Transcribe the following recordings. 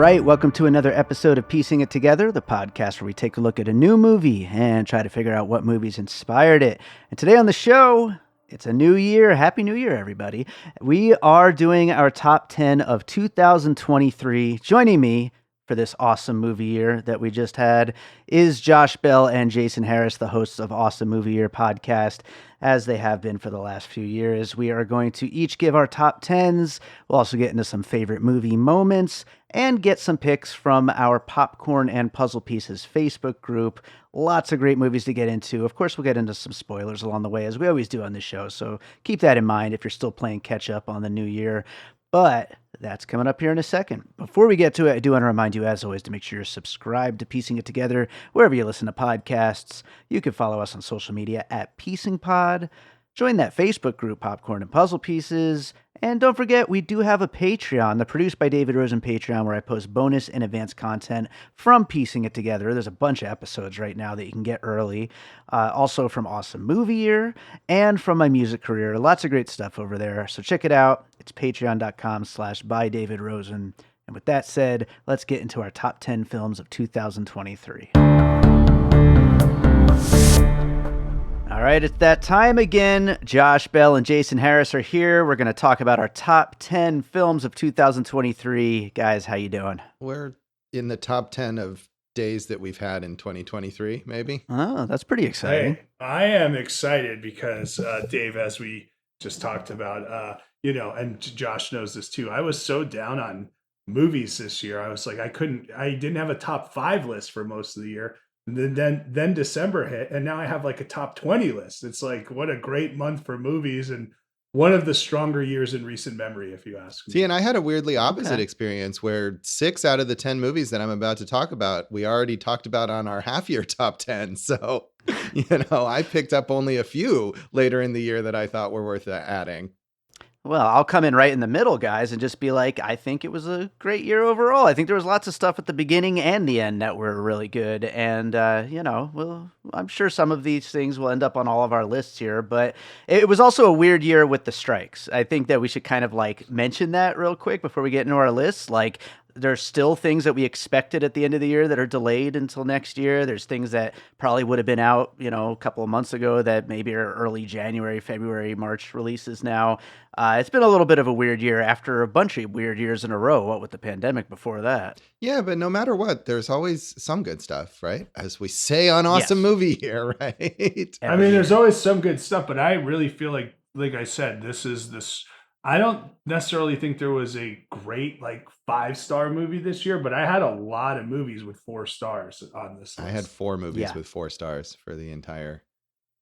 right, welcome to another episode of Piecing It Together, the podcast where we take a look at a new movie and try to figure out what movies inspired it. And today on the show, it's a new year. Happy New Year, everybody. We are doing our top 10 of 2023. Joining me for this awesome movie year that we just had is Josh Bell and Jason Harris, the hosts of Awesome Movie Year podcast, as they have been for the last few years. We are going to each give our top 10s. We'll also get into some favorite movie moments and get some picks from our Popcorn and Puzzle Pieces Facebook group. Lots of great movies to get into. Of course, we'll get into some spoilers along the way, as we always do on this show, so keep that in mind if you're still playing catch up on the new year. But that's coming up here in a second. Before we get to it, I do want to remind you, as always, to make sure you're subscribed to Piecing It Together wherever you listen to podcasts. You can follow us on social media at PiecingPod. Join that Facebook group, Popcorn and Puzzle Pieces. And don't forget, we do have a Patreon, the Produced by David Rosen Patreon, where I post bonus and advanced content from Piecing It Together. There's a bunch of episodes right now that you can get early. Also from Awesome Movie Year and from my music career. Lots of great stuff over there. So check it out. It's patreon.com/bydavidrosen. And with that said, let's get into our top 10 films of 2023. All right, it's that time again. Josh Bell and Jason Harris are here. We're going to talk about our top 10 films of 2023. Guys, how you doing? We're in the top 10 of days that we've had in 2023, maybe. Oh, that's pretty exciting. Hey, I am excited because, Dave, as we just talked about, and Josh knows this too, I was so down on movies this year. I was like, I didn't have a top 5 list for most of the year. And then December hit, and now I have like a top 20 list. It's like, what a great month for movies, and one of the stronger years in recent memory, if you ask me. See, and I had a weirdly opposite experience where 6 out of the 10 movies that I'm about to talk about, we already talked about on our half-year top 10. So, I picked up only a few later in the year that I thought were worth adding. Well, I'll come in right in the middle, guys, and just be like, I think it was a great year overall. I think there was lots of stuff at the beginning and the end that were really good. And, I'm sure some of these things will end up on all of our lists here. But it was also a weird year with the strikes. I think that we should kind of mention that real quick before we get into our lists. There's still things that we expected at the end of the year that are delayed until next year. There's things that probably would have been out, a couple of months ago that maybe are early January, February, March releases now. It's been a little bit of a weird year after a bunch of weird years in a row, what with the pandemic before that. Yeah, but no matter what, there's always some good stuff, right? As we say on Awesome Movie here, right? I mean, there's always some good stuff, but I really feel like I said, I don't necessarily think there was a great 5-star movie this year, but I had a lot of movies with 4 stars on this list. I had 4 movies with 4 stars for the entire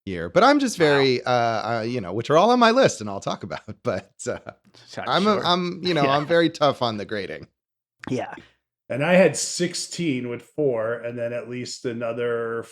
year, but I'm just very, which are all on my list and I'll talk about, but I'm very tough on the grading. Yeah. And I had 16 with 4 and then at least another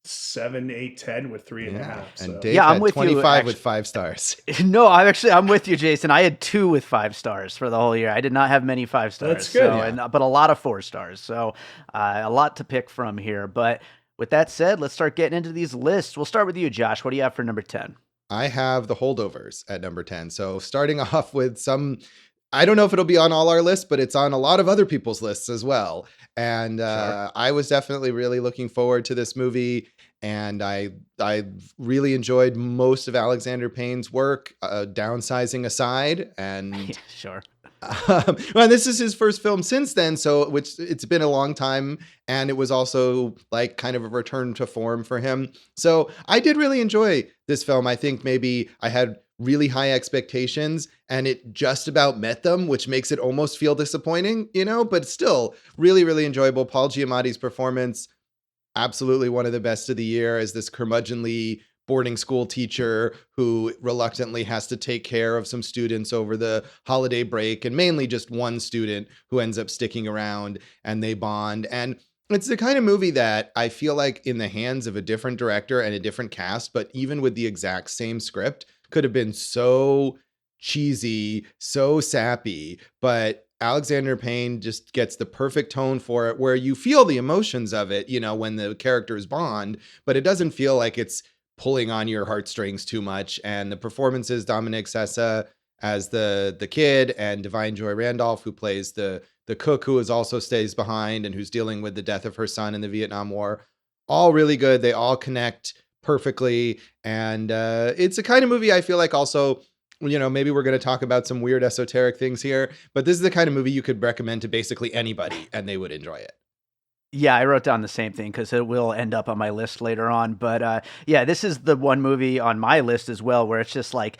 7, 8, 10 with 3.5. And Dave had 25 with 5 stars. No, I'm with you, Jason. I had 2 with 5 stars for the whole year. I did not have many 5 stars. That's good. But a lot of 4 stars. So a lot to pick from here. But with that said, let's start getting into these lists. We'll start with you, Josh. What do you have for number 10? I have The Holdovers at number 10. So starting off with some, I don't know if it'll be on all our lists, but it's on a lot of other people's lists as well. And Sure. I was definitely really looking forward to this movie. And I really enjoyed most of Alexander Payne's work, downsizing aside. And Sure. Well, this is his first film since then, so it's been a long time, and it was also kind of a return to form for him. So I did really enjoy this film. I think maybe I had really high expectations and it just about met them, which makes it almost feel disappointing, but still really, really enjoyable. Paul Giamatti's performance, absolutely one of the best of the year as this curmudgeonly boarding school teacher who reluctantly has to take care of some students over the holiday break, and mainly just one student who ends up sticking around and they bond. And it's the kind of movie that I feel like in the hands of a different director and a different cast, but even with the exact same script, could have been so cheesy, so sappy, but Alexander Payne just gets the perfect tone for it where you feel the emotions of it, when the characters bond, but it doesn't feel like it's pulling on your heartstrings too much. And the performances, Dominic Sessa as the kid, and Divine Joy Randolph, who plays the cook, who is also stays behind and who's dealing with the death of her son in the Vietnam War. All really good. They all connect perfectly. And it's a kind of movie I feel like also, maybe we're going to talk about some weird esoteric things here, but this is the kind of movie you could recommend to basically anybody and they would enjoy it. Yeah, I wrote down the same thing because it will end up on my list later on. But yeah, this is the one movie on my list as well where it's just like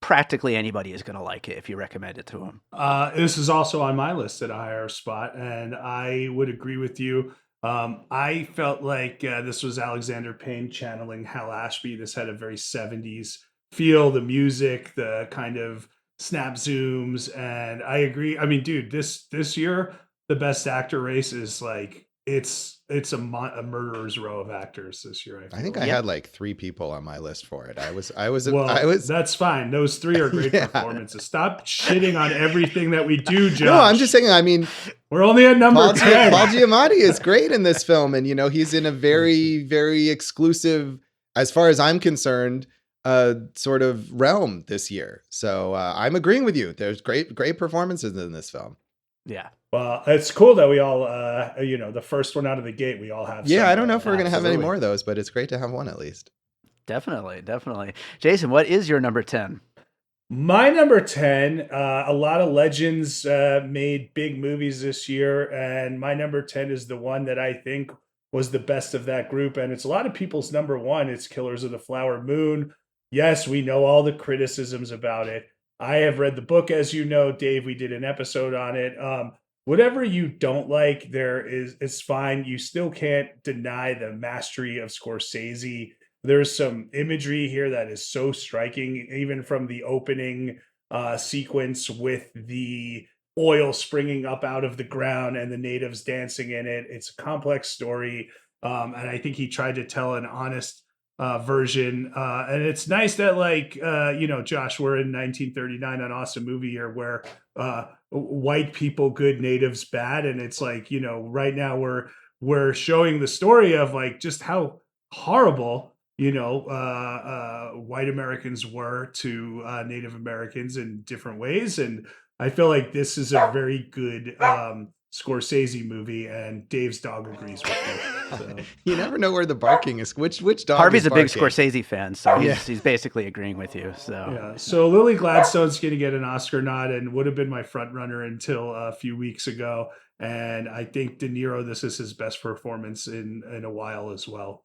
practically anybody is going to like it if you recommend it to them. This is also on my list at a higher spot, and I would agree with you. I felt like this was Alexander Payne channeling Hal Ashby. This had a very 70s feel, the music, the kind of snap zooms, and I agree. I mean, dude, this year the best actor race is like it's a murderer's row of actors this year. I think like. I had like 3 people on my list for it. I was That's fine. Those 3 are great performances. Stop shitting on everything that we do, Josh. No, I'm just saying, I mean, we're only at number 10. Paul Giamatti is great in this film, and he's in a very, very exclusive, as far as I'm concerned, sort of realm this year. So I'm agreeing with you. There's great performances in this film. Yeah. Well, it's cool that we all, the first one out of the gate, we all have. Yeah, I don't know if we're going to have any absolutely. more of those, but it's great to have one at least. Definitely. Jason, what is your number 10? My number 10, a lot of legends made big movies this year, and my number 10 is the one that I think was the best of that group, and it's a lot of people's number 1. It's Killers of the Flower Moon. Yes, we know all the criticisms about it. I have read the book, as you know, Dave. We did an episode on it. Whatever you don't like, it's fine. You still can't deny the mastery of Scorsese. There's some imagery here that is so striking, even from the opening sequence with the oil springing up out of the ground and the natives dancing in it. It's a complex story. And I think he tried to tell an honest version. And it's nice that, Josh, we're in 1939, an awesome movie year where white people good, natives bad. And it's like, right now we're showing the story of like just how horrible white Americans were to Native Americans in different ways. And I feel like this is a very good Scorsese movie, and Dave's dog agrees with me. So. You never know where the barking is. Which dog? Harvey's is a big barking? Scorsese fan, so he's basically agreeing with you. So yeah. So Lily Gladstone's going to get an Oscar nod, and would have been my front runner until a few weeks ago. And I think De Niro, this is his best performance in a while as well.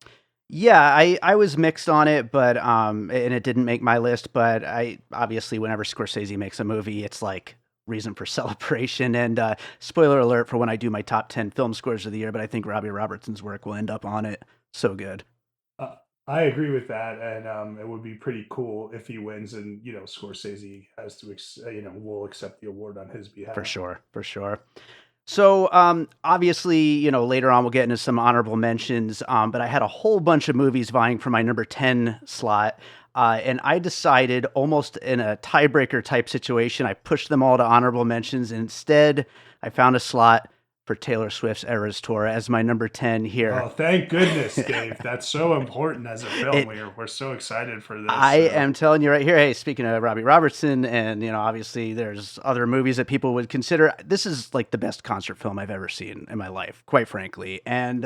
Yeah, I was mixed on it, but and it didn't make my list. But I obviously, whenever Scorsese makes a movie, it's like reason for celebration. And spoiler alert for when I do my top 10 film scores of the year, but I think Robbie Robertson's work will end up on it. So good. I agree with that, and it would be pretty cool if he wins, and Scorsese has to, will accept the award on his behalf. For sure. So obviously, later on we'll get into some honorable mentions, but I had a whole bunch of movies vying for my number 10 slot. And I decided, almost in a tiebreaker type situation, I pushed them all to honorable mentions. And instead, I found a slot for Taylor Swift's Eras Tour as my number 10 here. Oh, thank goodness, Dave. That's so important as a film. We're so excited for this. I am telling you right here. Hey, speaking of Robbie Robertson, and obviously there's other movies that people would consider. This is like the best concert film I've ever seen in my life, quite frankly. And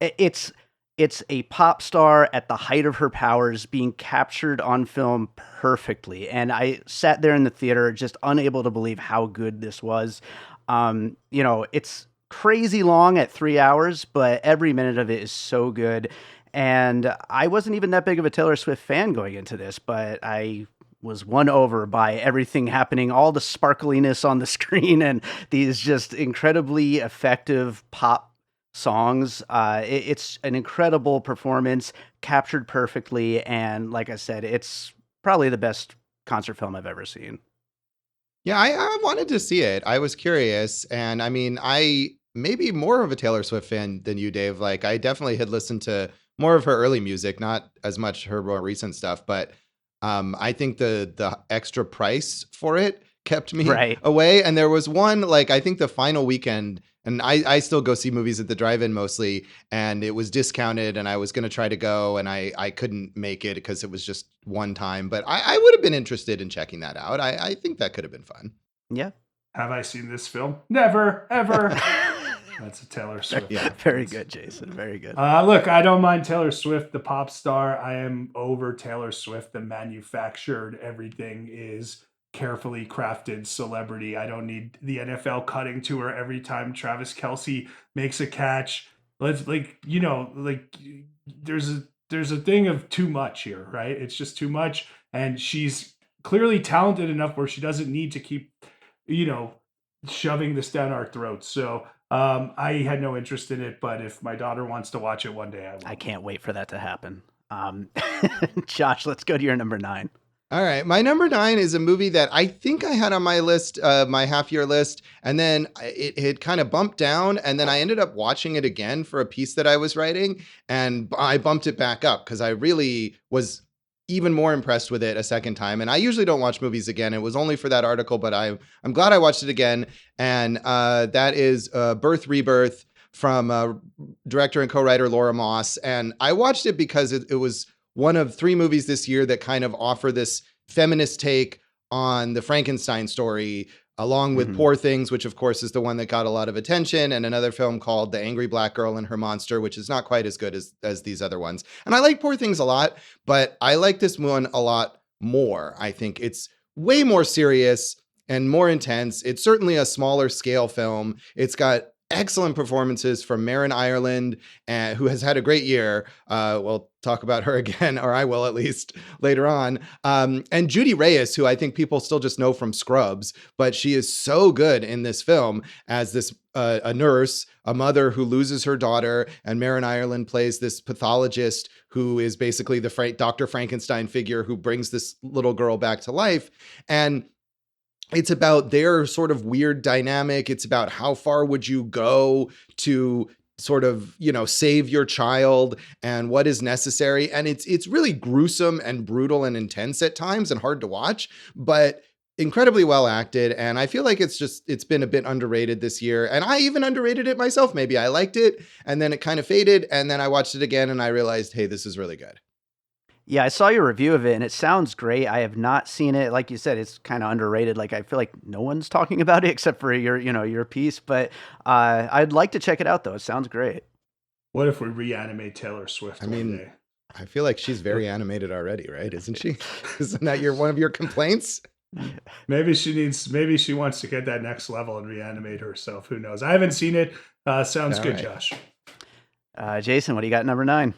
it's a pop star at the height of her powers being captured on film perfectly. And I sat there in the theater just unable to believe how good this was. It's crazy long at 3 hours, but every minute of it is so good. And I wasn't even that big of a Taylor Swift fan going into this, but I was won over by everything happening, all the sparkliness on the screen and these just incredibly effective pop songs. It's an incredible performance, captured perfectly, and like I said, it's probably the best concert film I've ever seen. Yeah, I wanted to see it. I was curious, and I mean, I maybe more of a Taylor Swift fan than you, Dave. Like, I definitely had listened to more of her early music, not as much her more recent stuff, but I think the extra price for it kept me away. And there was one, like, I think the final weekend And I still go see movies at the drive-in mostly, and it was discounted, and I was going to try to go, and I couldn't make it because it was just one time. But I would have been interested in checking that out. I think that could have been fun. Yeah. Have I seen this film? Never, ever. That's a Taylor Swift. Yeah. Very good, Jason. Very good. Look, I don't mind Taylor Swift, the pop star. I am over Taylor Swift, the manufactured, everything is carefully crafted celebrity. I don't need the NFL cutting to her every time Travis Kelce makes a catch. Let's there's a thing of too much here, right? It's just too much. And she's clearly talented enough where she doesn't need to keep, shoving this down our throats. So I had no interest in it, but if my daughter wants to watch it one day, I will. I can't wait for that to happen. Josh, let's go to your number 9. All right. My number 9 is a movie that I think I had on my list, my half-year list, and then it had kind of bumped down, and then I ended up watching it again for a piece that I was writing, and I bumped it back up because I really was even more impressed with it a second time. And I usually don't watch movies again. It was only for that article, but I'm glad I watched it again. And that is Birth, Rebirth from director and co-writer Laura Moss. And I watched it because it was one of 3 movies this year that kind of offer this feminist take on the Frankenstein story, along with Poor Things, which of course is the one that got a lot of attention, and another film called The Angry Black Girl and Her Monster, which is not quite as good as these other ones. And I like Poor Things a lot, but I like this one a lot more. I think it's way more serious and more intense. It's certainly a smaller scale film. It's got excellent performances from Marin Ireland, who has had a great year. We'll talk about her again, or I will at least later on. And Judy Reyes, who I think people still just know from Scrubs, but she is so good in this film as this a nurse, a mother who loses her daughter, and Marin Ireland plays this pathologist who is basically the Dr. Frankenstein figure who brings this little girl back to life. And it's about their sort of weird dynamic. It's about how far would you go to sort of, save your child and what is necessary. And it's really gruesome and brutal and intense at times and hard to watch, but incredibly well acted. And I feel like it's been a bit underrated this year. And I even underrated it myself. Maybe I liked it and then it kind of faded. And then I watched it again and I realized, hey, this is really good. Yeah, I saw your review of it and it sounds great. I have not seen it. Like you said, it's kind of underrated. Like I feel like no one's talking about it except for your piece, but I'd like to check it out though. It sounds great. What if we reanimate Taylor Swift one day? I feel like she's very animated already, right? Isn't she? Isn't that one of your complaints? Maybe she wants to get that next level and reanimate herself. Who knows? I haven't seen it. Sounds good, right. Josh. Jason, what do you got at number 9?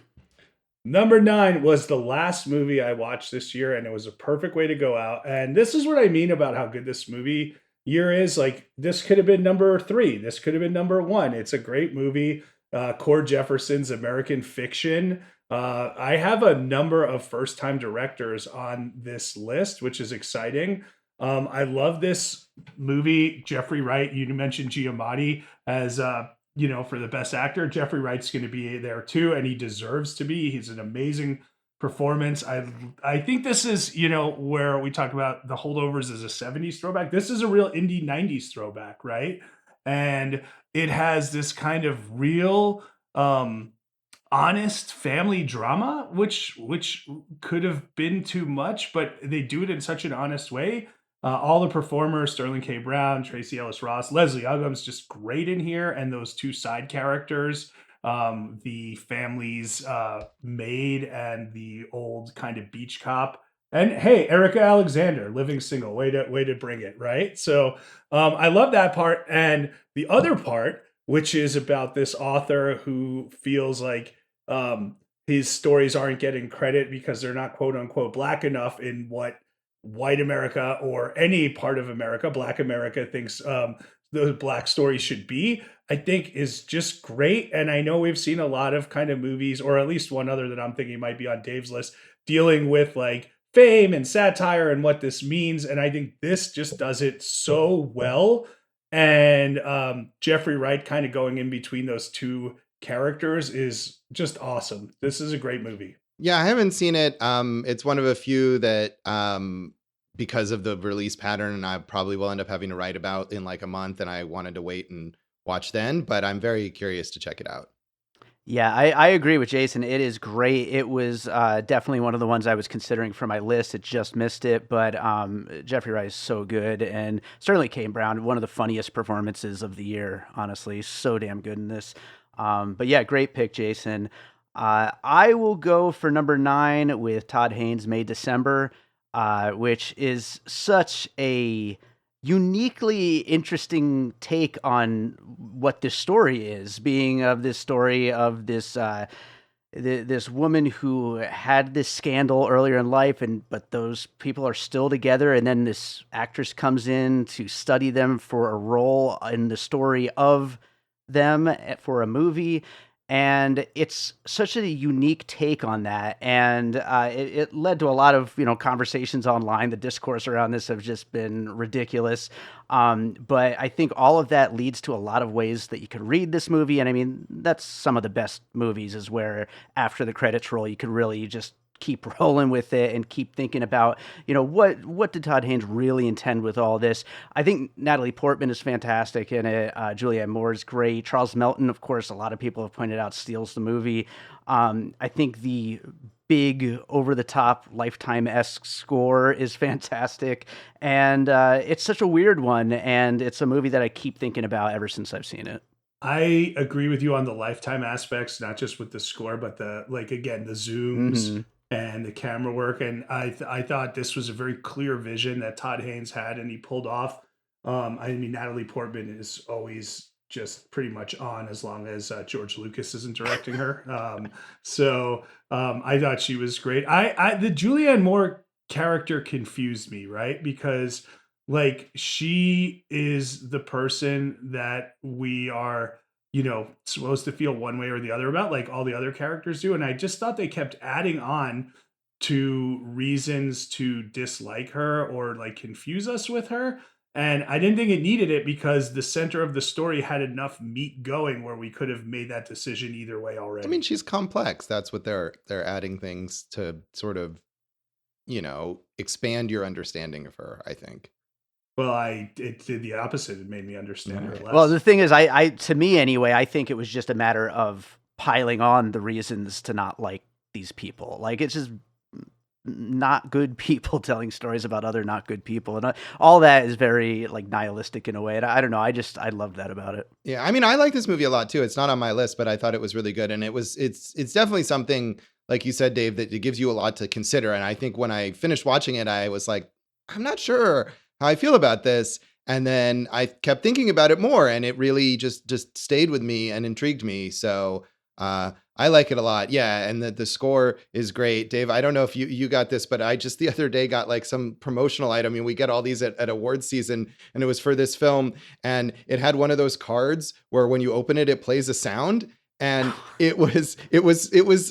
Number 9 was the last movie I watched this year, and it was a perfect way to go out. And this is what I mean about how good this movie year is. Like, this could have been number 3. This could have been number 1. It's a great movie. Cord Jefferson's American Fiction. I have a number of first-time directors on this list, which is exciting. I love this movie. Jeffrey Wright, you mentioned Giamatti as for the best actor. Jeffrey Wright's going to be there too, and he deserves to be. He's an amazing performance. I think this is, where we talk about The Holdovers as a 70s throwback. This is a real indie 90s throwback, right? And it has this kind of real honest family drama, which could have been too much, but they do it in such an honest way. All the performers, Sterling K. Brown, Tracy Ellis Ross, Leslie Uggams, just great in here. And those 2 side characters, the family's maid and the old kind of beach cop. And hey, Erica Alexander, living single, way to bring it, right? So I love that part. And the other part, which is about this author who feels like his stories aren't getting credit because they're not quote unquote Black enough in what white America or any part of America, Black America thinks the Black story should be, I think is just great. And I know we've seen a lot of kind of movies, or at least one other that I'm thinking might be on Dave's list, dealing with like fame and satire and what this means. And I think this just does it so well. And Jeffrey Wright kind of going in between those 2 characters is just awesome. This is a great movie. Yeah, I haven't seen it. It's one of a few that because of the release pattern, I probably will end up having to write about in like a month, and I wanted to wait and watch then, but I'm very curious to check it out. Yeah, I agree with Jason. It is great. It was definitely one of the ones I was considering for my list. It just missed it, but Jeffrey Wright is so good, and certainly Kane Brown, one of the funniest performances of the year. Honestly, so damn good in this. But yeah, great pick, Jason. I will go for number 9 with Todd Haynes' May December, which is such a uniquely interesting take on what this story is, being of this story of this this woman who had this scandal earlier in life, but those people are still together, and then this actress comes in to study them for a role in the story of them for a movie. And it's such a unique take on that, and it led to a lot of conversations online. The discourse around this have just been ridiculous, but I think all of that leads to a lot of ways that you could read this movie. And I mean, that's some of the best movies, is where after the credits roll, you could really just keep rolling with it and keep thinking about, what did Todd Haynes really intend with all this? I think Natalie Portman is fantastic in it. Julianne Moore is great. Charles Melton, of course, a lot of people have pointed out, steals the movie. I think the big over-the-top Lifetime-esque score is fantastic. And it's such a weird one. And it's a movie that I keep thinking about ever since I've seen it. I agree with you on the Lifetime aspects, not just with the score, but the zooms and the camera work. And I thought this was a very clear vision that Todd Haynes had, and he pulled off. I mean, Natalie Portman is always just pretty much on, as long as George Lucas isn't directing her. I thought she was great. The Julianne Moore character confused me, right? Because she is the person that we are, supposed to feel one way or the other about, like all the other characters do. And I just thought they kept adding on to reasons to dislike her or confuse us with her. And I didn't think it needed it, because the center of the story had enough meat going where we could have made that decision either way already. I mean, she's complex. That's what they're adding things to sort of, expand your understanding of her, I think. Well, it did the opposite. It made me understand her less. Well, the thing is, I to me anyway, I think it was just a matter of piling on the reasons to not like these people. Like, it's just not good people telling stories about other not good people, and all that is very nihilistic in a way. And I don't know, I loved that about it. Yeah, I mean, I like this movie a lot too. It's not on my list, but I thought it was really good, and it's definitely something, like you said, Dave, that it gives you a lot to consider. And I think when I finished watching it, I was like, I'm not sure how I feel about this. And then I kept thinking about it more, and it really just stayed with me and intrigued me. So I like it a lot. Yeah. And the score is great. Dave, I don't know if you got this, but I just the other day got some promotional item. I mean, we get all these at awards season, and it was for this film, and it had one of those cards where when you open it, it plays a sound. And it was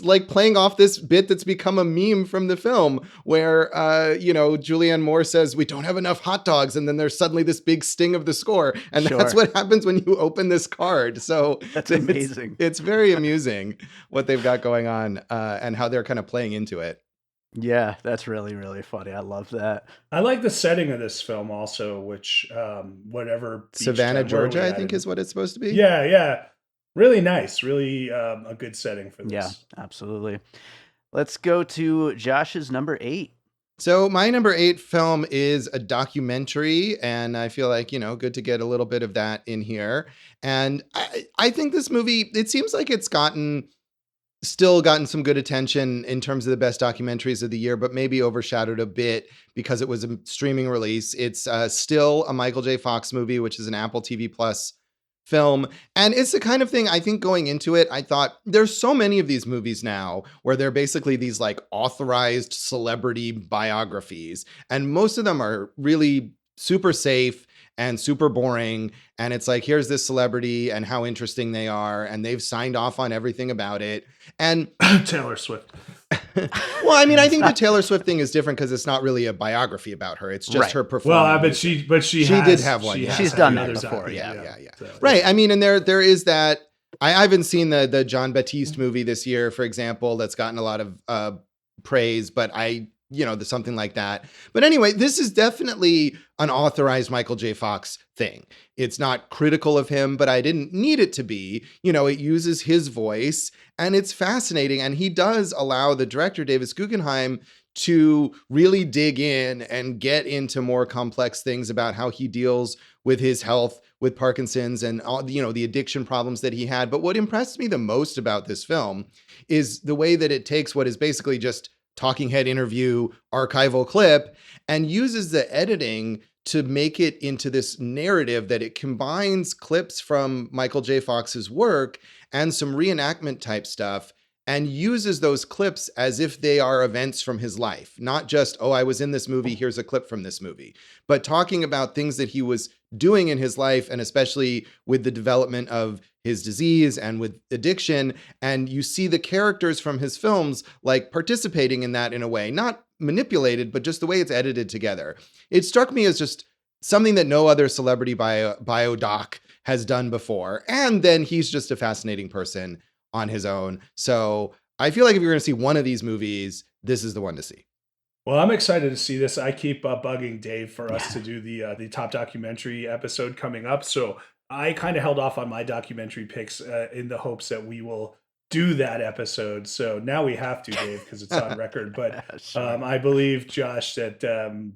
like playing off this bit that's become a meme from the film, where Julianne Moore says, "We don't have enough hot dogs," and then there's suddenly this big sting of the score, and that's what happens when you open this card. So that's amazing. It's very amusing what they've got going on, and how they're kind of playing into it. Yeah, that's really, really funny. I love that. I like the setting of this film also, which whatever Savannah, Georgia, I think is what it's supposed to be. Yeah. Really nice. Really a good setting for this. Yeah, absolutely. Let's go to Josh's number 8. So my number 8 film is a documentary, and I feel like, good to get a little bit of that in here. And I think this movie, it seems like it's still gotten some good attention in terms of the best documentaries of the year, but maybe overshadowed a bit because it was a streaming release. It's still a Michael J. Fox movie, which is an Apple TV Plus film. And it's the kind of thing, I think going into it, I thought there's so many of these movies now where they're basically these authorized celebrity biographies. And most of them are really super safe and super boring. And it's like, here's this celebrity and how interesting they are, and they've signed off on everything about it. And Taylor Swift. Well, I mean, I think the Taylor Swift thing is different because it's not really a biography about her. It's just her performance. Well, but she did have one. She's done that before. Yeah. So, right. I mean, and there is that. I haven't seen the John Batiste movie this year, for example, that's gotten a lot of praise, but I something like that. But anyway, this is definitely an authorized Michael J. Fox thing. It's not critical of him, but I didn't need it to be. It uses his voice, and it's fascinating. And he does allow the director, Davis Guggenheim, to really dig in and get into more complex things about how he deals with his health, with Parkinson's, and all, the addiction problems that he had. But what impressed me the most about this film is the way that it takes what is basically just talking head interview archival clip and uses the editing to make it into this narrative that it combines clips from Michael J. Fox's work and some reenactment type stuff, and uses those clips as if they are events from his life. Not just, I was in this movie, here's a clip from this movie, but talking about things that he was doing in his life, and especially with the development of his disease and with addiction. And you see the characters from his films like participating in that in a way, not manipulated, but just the way it's edited together. It struck me as just something that no other celebrity bio doc has done before. And then he's just a fascinating person on his own. So I feel like if you're going to see one of these movies, this is the one to see. Well, I'm excited to see this. I keep bugging Dave for us to do the top documentary episode coming up. So I kind of held off on my documentary picks in the hopes that we will do that episode. So now we have to, Dave, because it's on record. But I believe, Josh, that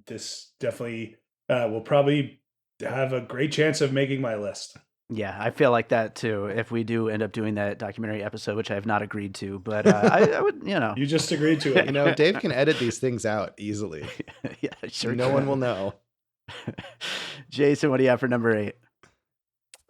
this definitely will probably have a great chance of making my list. Yeah, I feel like that too. If we do end up doing that documentary episode, which I have not agreed to, but I would, You just agreed to it. Dave can edit these things out easily. Yeah, sure. No one will know. Jason, what do you have for number 8?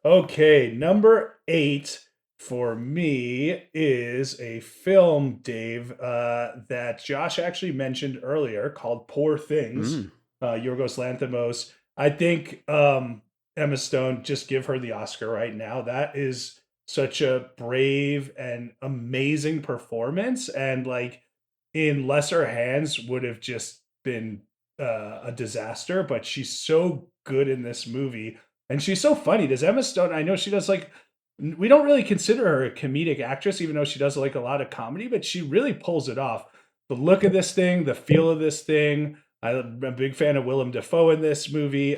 Okay, number 8 for me is a film, Dave, that Josh actually mentioned earlier called Poor Things. Yorgos Lanthimos. I think Emma Stone, just give her the Oscar right now. That is such a brave and amazing performance, and like in lesser hands would have just been a disaster, but she's so good in this movie, and she's so funny. Does Emma Stone, I know she does, like, we don't really consider her a comedic actress, even though she does like a lot of comedy, but she really pulls it off. The look of this thing, the feel of this thing. I'm a big fan of Willem Dafoe in this movie.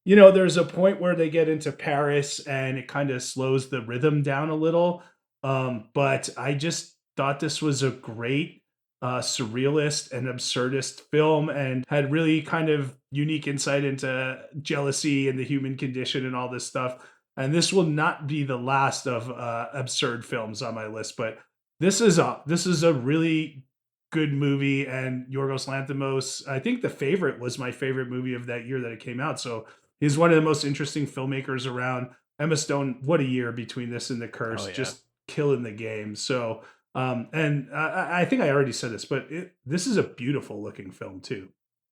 There's a point where they get into Paris and it kind of slows the rhythm down a little. But I just thought this was a great surrealist and absurdist film, and had really kind of unique insight into jealousy and the human condition and all this stuff. And this will not be the last of absurd films on my list, but this is a really good movie. And Yorgos Lanthimos, I think The Favorite was my favorite movie of that year that it came out. So he's one of the most interesting filmmakers around. Emma Stone, what a year between this and The Curse, just killing the game. So, and I think I already said this, but this is a beautiful looking film too.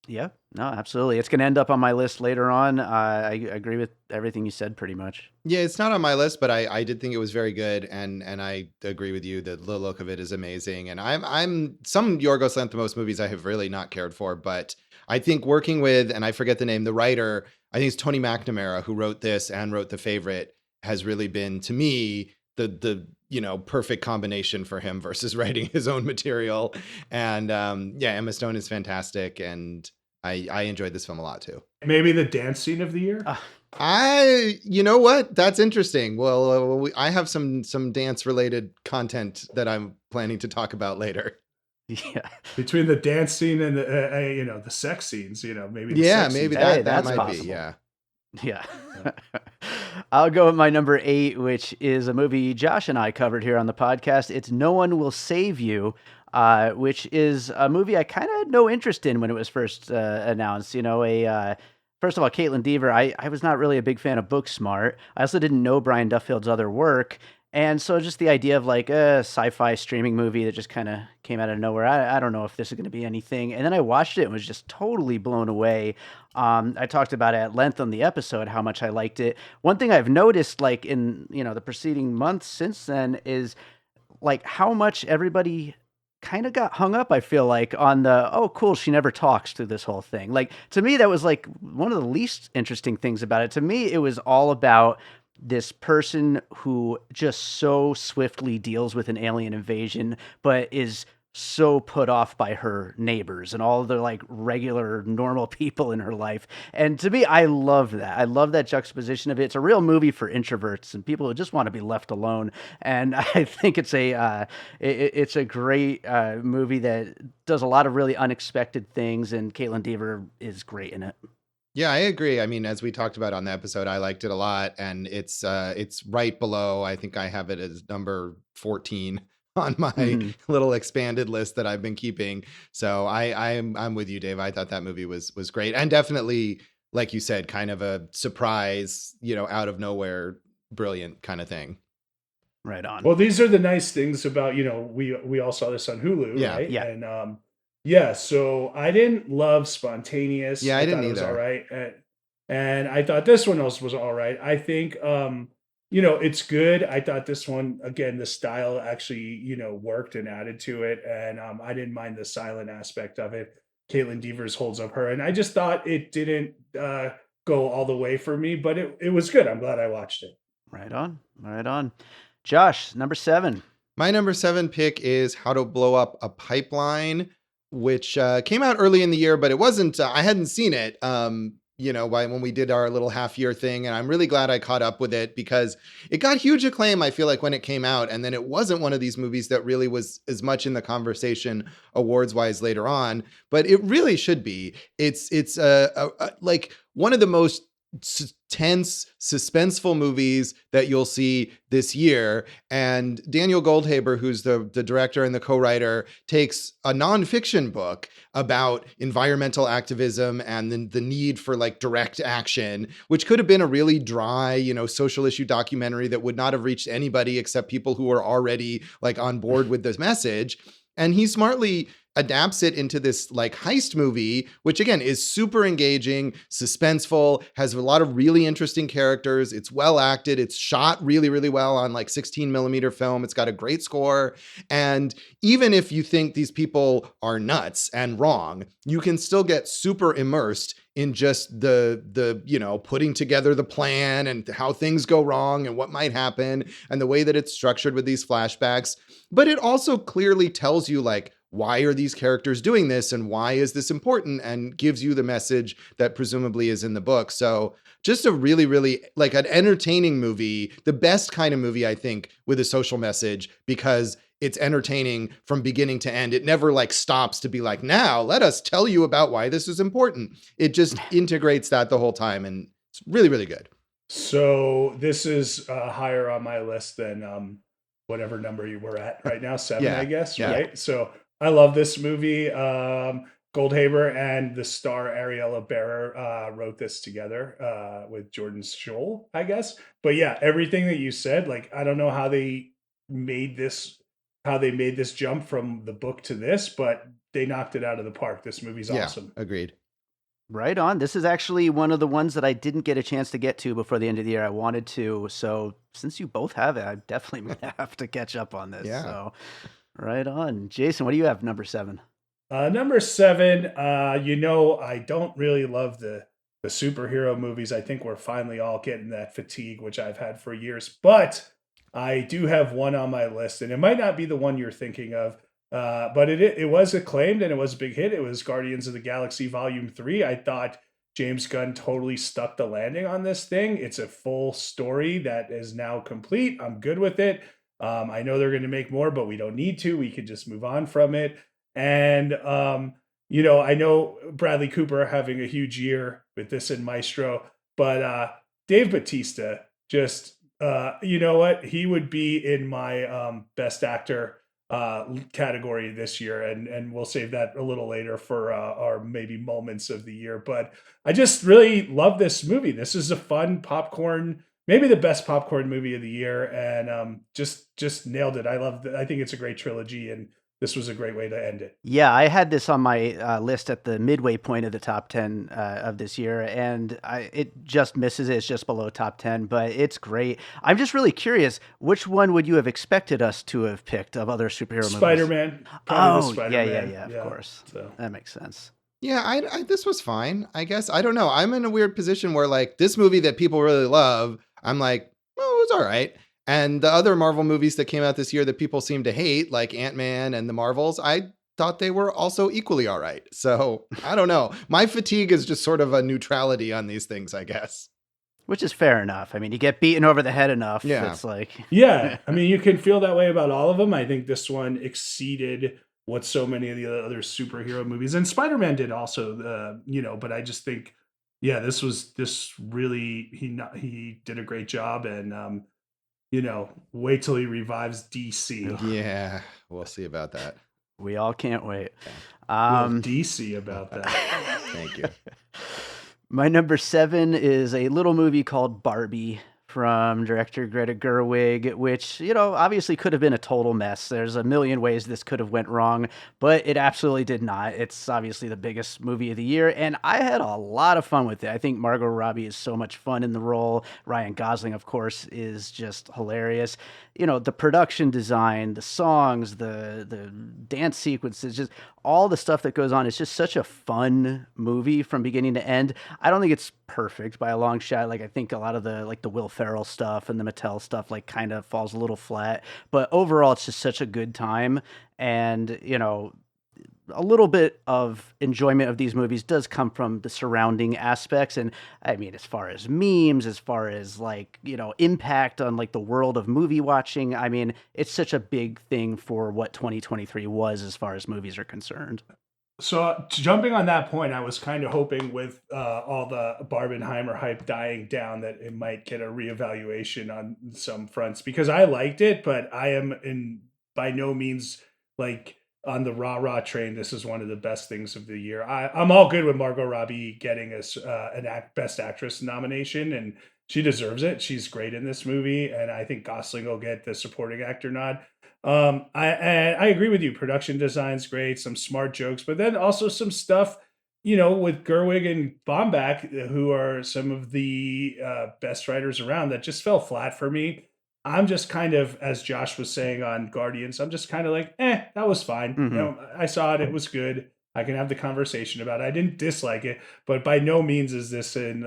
Yeah, no, absolutely. It's going to end up on my list later on. I agree with everything you said pretty much. Yeah, it's not on my list, but I did think it was very good, and I agree with you that the look of it is amazing. And I'm some Yorgos Lanthimos movies I have really not cared for, but I think working with, and I forget the name, the writer, I think it's Tony McNamara, who wrote this and wrote The Favorite, has really been, to me, the perfect combination for him versus writing his own material. And Emma Stone is fantastic, and I enjoyed this film a lot too. Maybe the dance scene of the year. You know what? That's interesting. Well, I have some dance related content that I'm planning to talk about later. Yeah, between the dance scene and the the sex scenes, maybe. Maybe that might possible. be. Yeah. I'll go with my number 8, which is a movie Josh and I covered here on the podcast. It's No One Will Save You, which is a movie I kind of had no interest in when it was first announced. First of all, Caitlin Dever, I was not really a big fan of Booksmart. I also didn't know Brian Duffield's other work. And so just the idea of like a sci-fi streaming movie that just kind of came out of nowhere. I don't know if this is going to be anything. And then I watched it and was just totally blown away. I talked about it at length on the episode, how much I liked it. One thing I've noticed like in, the preceding months since then is like how much everybody kind of got hung up, I feel like, on the, oh, cool, she never talks through this whole thing. Like, to me, that was like one of the least interesting things about it. To me, it was all about this person who just so swiftly deals with an alien invasion, but is so put off by her neighbors and all the like regular normal people in her life. And to me, I love that. I love that juxtaposition of it. It's a real movie for introverts and people who just want to be left alone. And I think it's a great movie that does a lot of really unexpected things, and Caitlin Dever is great in it. Yeah, I agree. I mean, as we talked about on the episode, I liked it a lot, and it's right below. I think I have it as number 14 on my Mhm. little expanded list that I've been keeping. So I'm with you, Dave. I thought that movie was great, and definitely, like you said, kind of a surprise, out of nowhere, brilliant kind of thing. Right on. Well, these are the nice things about, we all saw this on Hulu, Yeah. right? Yeah. And yeah, so I didn't love Spontaneous. Yeah, I didn't thought it was all either. right. And I thought this one was all right. I think it's good. I thought this one, again, the style actually, worked and added to it. And I didn't mind the silent aspect of it. Caitlin Devers holds up her. And I just thought it didn't go all the way for me, but it was good. I'm glad I watched it. Right on. Right on. Josh, number 7. My number 7 pick is How to Blow Up a Pipeline, which came out early in the year, but it wasn't, I hadn't seen it, when we did our little half year thing. And I'm really glad I caught up with it because it got huge acclaim, I feel like, when it came out. And then it wasn't one of these movies that really was as much in the conversation awards wise later on, but it really should be. It's like one of the most tense, suspenseful movies that you'll see this year. And Daniel Goldhaber, who's the director and the co-writer, takes a nonfiction book about environmental activism and the need for like direct action, which could have been a really dry, social issue documentary that would not have reached anybody except people who are already like on board with this message. And he smartly adapts it into this like heist movie, which again is super engaging, suspenseful, has a lot of really interesting characters. It's well acted. It's shot really, really well on like 16 millimeter film. It's got a great score. And even if you think these people are nuts and wrong, you can still get super immersed in just the putting together the plan and how things go wrong and what might happen and the way that it's structured with these flashbacks. But it also clearly tells you like, why are these characters doing this and why is this important, and gives you the message that presumably is in the book. So just a really, really like an entertaining movie, the best kind of movie, I think, with a social message, because it's entertaining from beginning to end. It never like stops to be like, now let us tell you about why this is important. It just integrates that the whole time. And it's really, really good. So this is higher on my list than whatever number you were at right now, 7, Yeah, I guess, yeah. right? So I love this movie. Goldhaber and the star Ariella Bearer wrote this together with Jordan Scholl, I guess. But yeah, everything that you said, like I don't know how they made this jump from the book to this, but they knocked it out of the park. This movie's awesome. Agreed. Right on. This is actually one of the ones that I didn't get a chance to get to before the end of the year. I wanted to. So since you both have it, I definitely gonna have to catch up on this. Yeah. So right on. Jason, what do you have number 7? Number 7, I don't really love the superhero movies. I think we're finally all getting that fatigue, which I've had for years. But I do have one on my list, and it might not be the one you're thinking of, but it was acclaimed and it was a big hit. It was Guardians of the Galaxy Volume 3. I thought James Gunn totally stuck the landing on this thing. It's a full story that is now complete. I'm good with it. I know they're going to make more, but we don't need to. We could just move on from it. And, I know Bradley Cooper having a huge year with this and Maestro, but Dave Bautista just, you know what? He would be in my best actor category this year. And we'll save that a little later for our maybe moments of the year. But I just really love this movie. This is a fun popcorn, maybe the best popcorn movie of the year, and just nailed it. I think it's a great trilogy, and this was a great way to end it. Yeah, I had this on my list at the midway point of the top 10 of this year, and it just misses it. It's just below top 10, but it's great. I'm just really curious, which one would you have expected us to have picked of other superhero movies? Spider-Man. Oh, Spider-Man. yeah, of course. So. That makes sense. Yeah, I this was fine, I guess. I don't know. I'm in a weird position where like this movie that people really love, I'm like, oh, it was all right. And the other Marvel movies that came out this year that people seem to hate, like Ant-Man and the Marvels, I thought they were also equally all right. So I don't know. My fatigue is just sort of a neutrality on these things, I guess. Which is fair enough. I mean, you get beaten over the head enough. Yeah. It's like, Yeah, I mean, you can feel that way about all of them. I think this one exceeded what so many of the other superhero movies, and Spider-Man did also. But I just think, yeah, this really he did a great job, and wait till he revives DC. Yeah, we'll see about that. we all can't wait. We'll DC about that. Thank you. My number 7 is a little movie called Barbie from director Greta Gerwig, which, obviously could have been a total mess. There's a million ways this could have went wrong, but it absolutely did not. It's obviously the biggest movie of the year, and I had a lot of fun with it. I think Margot Robbie is so much fun in the role. Ryan Gosling, of course, is just hilarious. The production design, the songs, the dance sequences, just all the stuff that goes on. It's just such a fun movie from beginning to end. I don't think it's perfect by a long shot. Like, I think a lot of the Will Ferrell stuff and the Mattel stuff kind of falls a little flat, but overall it's just such a good time. And a little bit of enjoyment of these movies does come from the surrounding aspects. And I mean, as far as memes, as far as impact on the world of movie watching, I mean, it's such a big thing for what 2023 was as far as movies are concerned. So jumping on that point, I was kind of hoping with all the Barbenheimer hype dying down that it might get a reevaluation on some fronts, because I liked it, but I am by no means on the rah train. This is one of the best things of the year. I'm all good with Margot Robbie getting Best Actress nomination, and she deserves it. She's great in this movie, and I think Gosling will get the supporting actor nod. I agree with you. Production design's great, some smart jokes, but then also some stuff, with Gerwig and Baumbach, who are some of the best writers around, that just fell flat for me. I'm just kind of, as Josh was saying on Guardians, I'm just kind of that was fine. Mm-hmm. I saw it. It was good. I can have the conversation about it. I didn't dislike it, but by no means is this in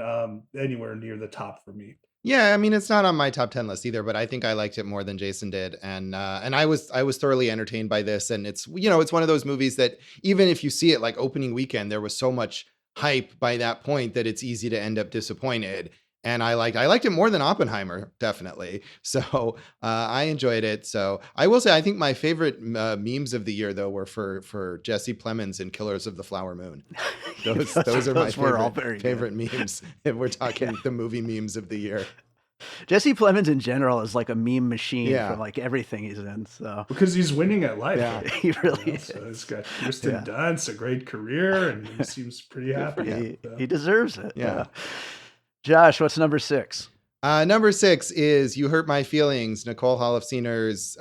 anywhere near the top for me. Yeah, I mean, it's not on my top 10 list either, but I think I liked it more than Jason did. And I was thoroughly entertained by this. And it's one of those movies that even if you see it opening weekend, there was so much hype by that point that it's easy to end up disappointed. And I liked it more than Oppenheimer, definitely. So I enjoyed it. So I will say, I think my favorite memes of the year, though, were for Jesse Plemons and Killers of the Flower Moon. Those are my favorite memes. If we're talking the movie memes of the year. Jesse Plemons in general is a meme machine for everything he's in. So because he's winning at life, yeah, he really is. So he's got Kirsten Dunst, a great career, and he seems pretty happy. He deserves it. Yeah. Josh, what's number 6? Number 6 is You Hurt My Feelings, Nicole Holofcener's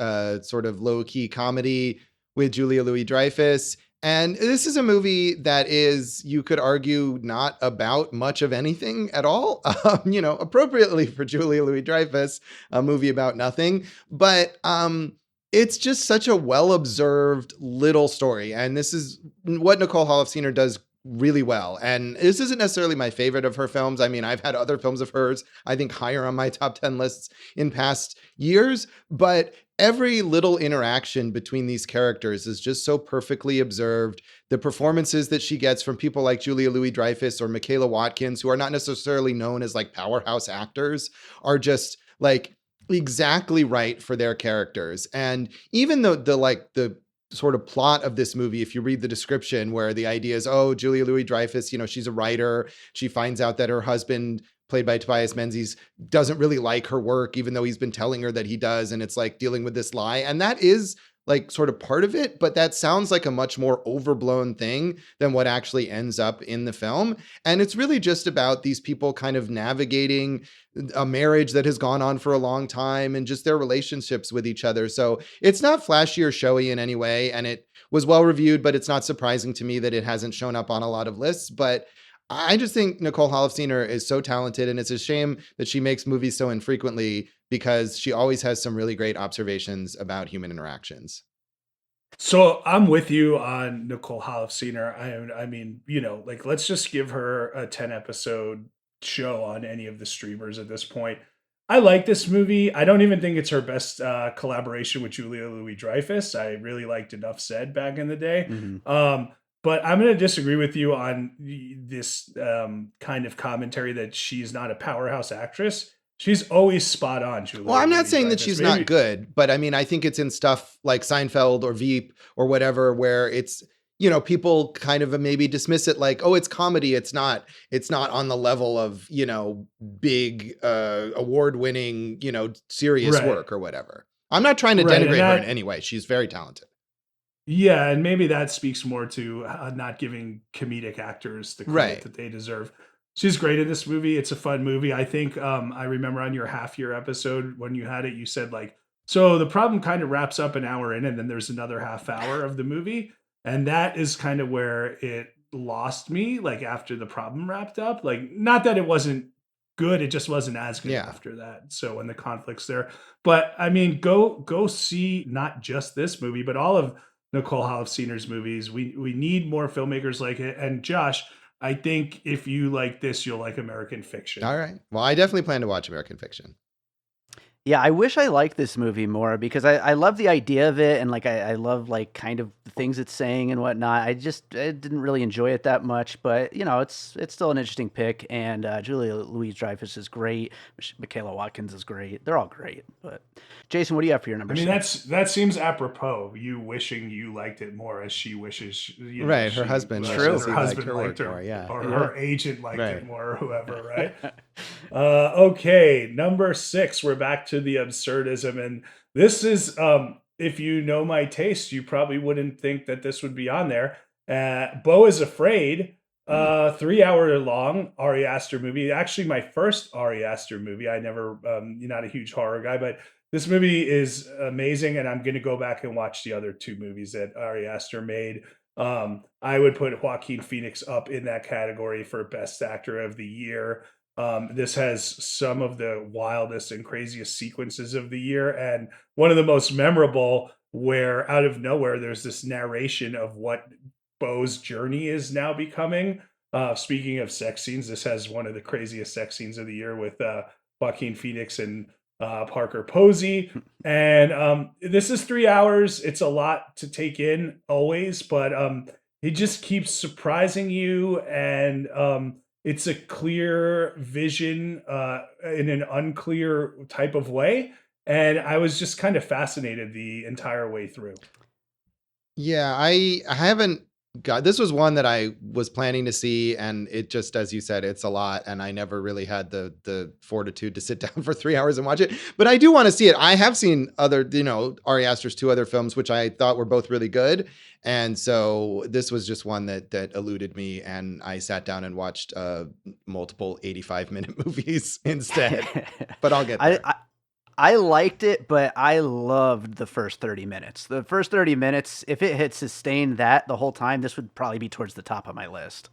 sort of low-key comedy with Julia Louis-Dreyfus. And this is a movie that is, you could argue, not about much of anything at all, appropriately for Julia Louis-Dreyfus, a movie about nothing. But it's just such a well-observed little story. And this is what Nicole Holofcener does really well. And this isn't necessarily my favorite of her films. I mean, I've had other films of hers, I think, higher on my top 10 lists in past years, but every little interaction between these characters is just so perfectly observed. The performances that she gets from people like Julia Louis-Dreyfus or Michaela Watkins, who are not necessarily known as powerhouse actors, are just exactly right for their characters. And even though the sort of plot of this movie, if you read the description, where the idea is, Julia Louis-Dreyfus, she's a writer. She finds out that her husband, played by Tobias Menzies, doesn't really like her work, even though he's been telling her that he does. And it's dealing with this lie. And that is sort of part of it, but that sounds like a much more overblown thing than what actually ends up in the film. And it's really just about these people kind of navigating a marriage that has gone on for a long time and just their relationships with each other. So it's not flashy or showy in any way. And it was well reviewed, but it's not surprising to me that it hasn't shown up on a lot of lists. But I just think Nicole Holofcener is so talented, and it's a shame that she makes movies so infrequently, because she always has some really great observations about human interactions. So I'm with you on Nicole Holofcener. I mean, let's just give her a 10 episode show on any of the streamers at this point. I like this movie. I don't even think it's her best collaboration with Julia Louis-Dreyfus. I really liked Enough Said back in the day. Mhm. But I'm going to disagree with you on this kind of commentary that she's not a powerhouse actress. She's always spot on, Julia Well, I'm not saying that Louis-Dreyfus. she's Maybe- not good, but I mean, I think it's in stuff like Seinfeld or Veep or whatever, where it's, you know, people kind of maybe dismiss it like, oh, it's comedy. It's not on the level of, you know, big award-winning, you know, serious Right. work or whatever. I'm not trying to Right, and denigrate her in that- any way. She's very talented. Yeah, and maybe that speaks more to not giving comedic actors the credit Right. that they deserve. She's great in this movie. It's a fun movie. I think I remember on your half year episode when you had it, you said like, so the problem kind of wraps up an hour in, and then there's another half hour of the movie, and that is kind of where it lost me. Like after the problem wrapped up, like not that it wasn't good, it just wasn't as good Yeah. after that. So when the conflict's there, but I mean, go see not just this movie, but all of Nicole Holofcener's movies. We need more filmmakers like it. And Josh, I think if you like this, you'll like American Fiction. All right. Well, I definitely plan to watch American Fiction. Yeah, I wish I liked this movie more because I love the idea of it and like I love like kind of the things it's saying and whatnot. I didn't really enjoy it that much, but you know it's still an interesting pick. And Julia Louis-Dreyfus is great. Michaela Watkins is great. They're all great. But Jason, what do you have for your number? I mean, six? that seems apropos. You wishing you liked it more, as she wishes. You know, Right, her she husband wishes wishes her he husband liked her liked work her, more, yeah. or Yeah. her agent liked Right. it more, or whoever. Right. Okay, number 6. We're back to the absurdism, and this is if you know my taste, you probably wouldn't think that this would be on there. Beau is Afraid, 3-hour long Ari Aster movie. Actually, my first Ari Aster movie. I never, not a huge horror guy, but this movie is amazing, and I'm going to go back and watch the other 2 movies that Ari Aster made. I would put Joaquin Phoenix up in that category for Best Actor of the Year. This has some of the wildest and craziest sequences of the year, and one of the most memorable, where out of nowhere there's this narration of what Beau's journey is now becoming. Speaking of sex scenes, this has one of the craziest sex scenes of the year with Joaquin Phoenix and Parker Posey. And this is 3 hours. It's a lot to take in always, but it just keeps surprising you. And it's a clear vision in an unclear type of way. And I was just kind of fascinated the entire way through. Yeah, I haven't got, this was one that I was planning to see, and it just, as you said, it's a lot, and I never really had the fortitude to sit down for 3 hours and watch it. But I do want to see it. I have seen other, you know, Ari Aster's 2 other films, which I thought were both really good, and so this was just one that eluded me, and I sat down and watched multiple 85-minute movies instead. But I'll get there. I liked it, but I loved the first 30 minutes. The first 30 minutes, if it had sustained that the whole time, this would probably be towards the top of my list.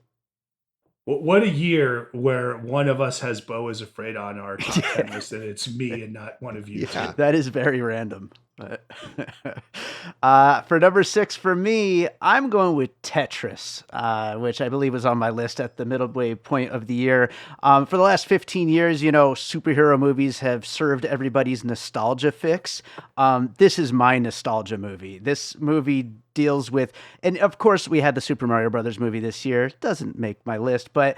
What a year where one of us has Beau is Afraid on our top 10 list, and it's me and not one of you. Yeah. Two. That is very random. But for number 6 for me, I'm going with Tetris, which I believe was on my list at the midway point of the year. For the last 15 years, you know, superhero movies have served everybody's nostalgia fix. This is my nostalgia movie. This movie deals with, and of course we had the Super Mario Brothers movie this year. Doesn't make my list, but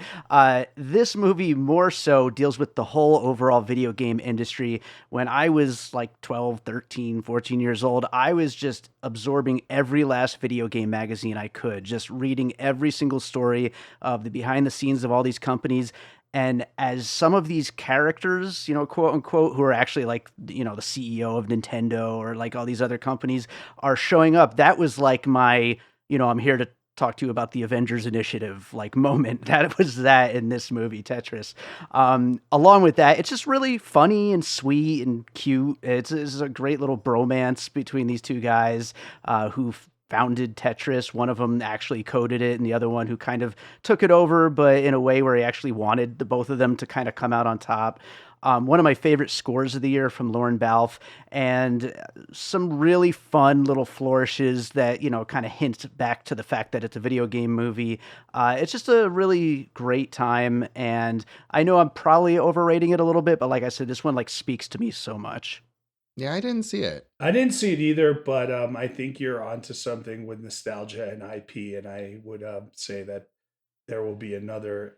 this movie more so deals with the whole overall video game industry. When I was like 12, 13, 14 years old, I was just absorbing every last video game magazine I could, just reading every single story of the behind the scenes of all these companies. And as some of these characters, you know, quote unquote, who are actually like, you know, the CEO of Nintendo or like all these other companies are showing up, that was like my, you know, I'm here to talk to you about the Avengers Initiative like moment. That was that in this movie, Tetris. Along with that, it's just really funny and sweet and cute. It's a great little bromance between these 2 guys who founded Tetris. One of them actually coded it, and the other one who kind of took it over, but in a way where he actually wanted the both of them to kind of come out on top. One of my favorite scores of the year from Lauren Balfe, and some really fun little flourishes that, you know, kind of hint back to the fact that it's a video game movie. It's just a really great time, and I know I'm probably overrating it a little bit, but like I said, this one like speaks to me so much. Yeah, I didn't see it. I didn't see it either, but I think you're onto something with nostalgia and IP, and I would say that there will be another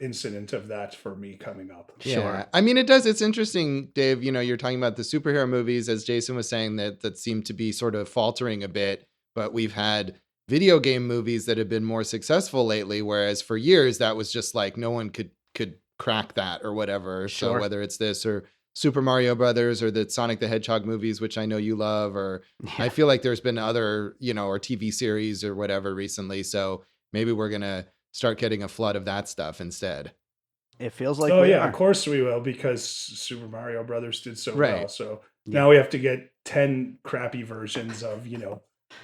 incident of that for me coming up. Yeah. Sure. I mean, it does. It's interesting, Dave. You know, you're talking about the superhero movies, as Jason was saying, that seem to be sort of faltering a bit. But we've had video game movies that have been more successful lately, whereas for years that was just like no one could crack that or whatever. So Sure. whether it's this or Super Mario Brothers or the Sonic the Hedgehog movies, which I know you love, or I feel like there's been other, you know, or TV series or whatever recently. So maybe we're gonna start getting a flood of that stuff instead. It feels like Oh we yeah, are. of course we will, because Super Mario Brothers did so Right. well. So Yeah. now we have to get 10 crappy versions of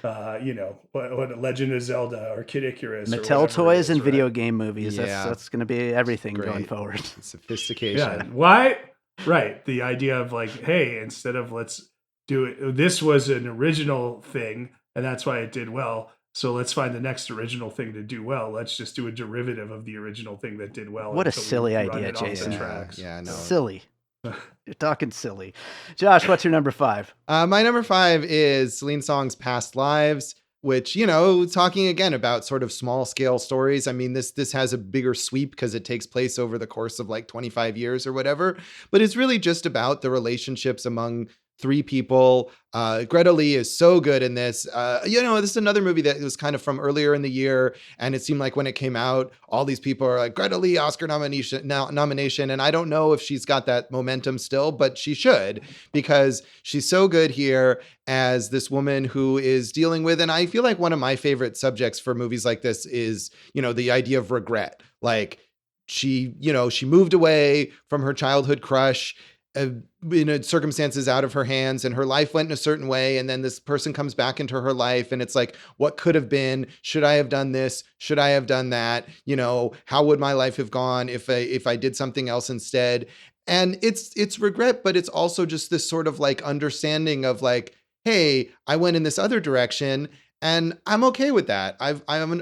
what Legend of Zelda or Kid Icarus. or Mattel whatever it toys is, and right? video game movies. Yeah. That's going to be everything going Great. forward. Sophistication. Yeah. Why? Right. The idea of like, hey, instead of let's do it, this was an original thing, and that's why it did well. So let's find the next original thing to do well. Let's just do a derivative of the original thing that did well. What a until we silly run idea, it off the Jason. tracks. Yeah, no. Silly. You're talking silly. Josh, what's your number 5? My number 5 is Celine Song's Past Lives, which, you know, talking again about sort of small scale stories. I mean, this has a bigger sweep because it takes place over the course of like 25 years or whatever, but it's really just about the relationships among 3 people. Greta Lee is so good in this. You know, this is another movie that was kind of from earlier in the year, and it seemed like when it came out, all these people are like, Greta Lee Oscar nomination. And I don't know if she's got that momentum still, but she should, because she's so good here as this woman who is dealing with, and I feel like one of my favorite subjects for movies like this is, you know, the idea of regret. Like she moved away from her childhood crush in circumstances out of her hands, and her life went in a certain way, and then this person comes back into her life, and it's like, what could have been? Should I have done this? Should I have done that? You know, how would my life have gone if I did something else instead? And it's regret, but it's also just this sort of like understanding of like, hey, I went in this other direction, and I'm okay with that. I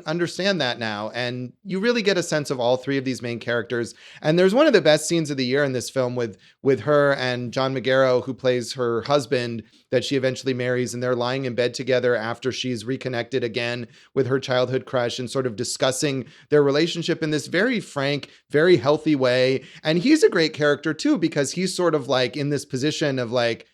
understand that now. And you really get a sense of all 3 of these main characters. And there's one of the best scenes of the year in this film with her and John Magaro, who plays her husband that she eventually marries. And they're lying in bed together after she's reconnected again with her childhood crush, and sort of discussing their relationship in this very frank, very healthy way. And he's a great character too, because he's sort of like in this position of like,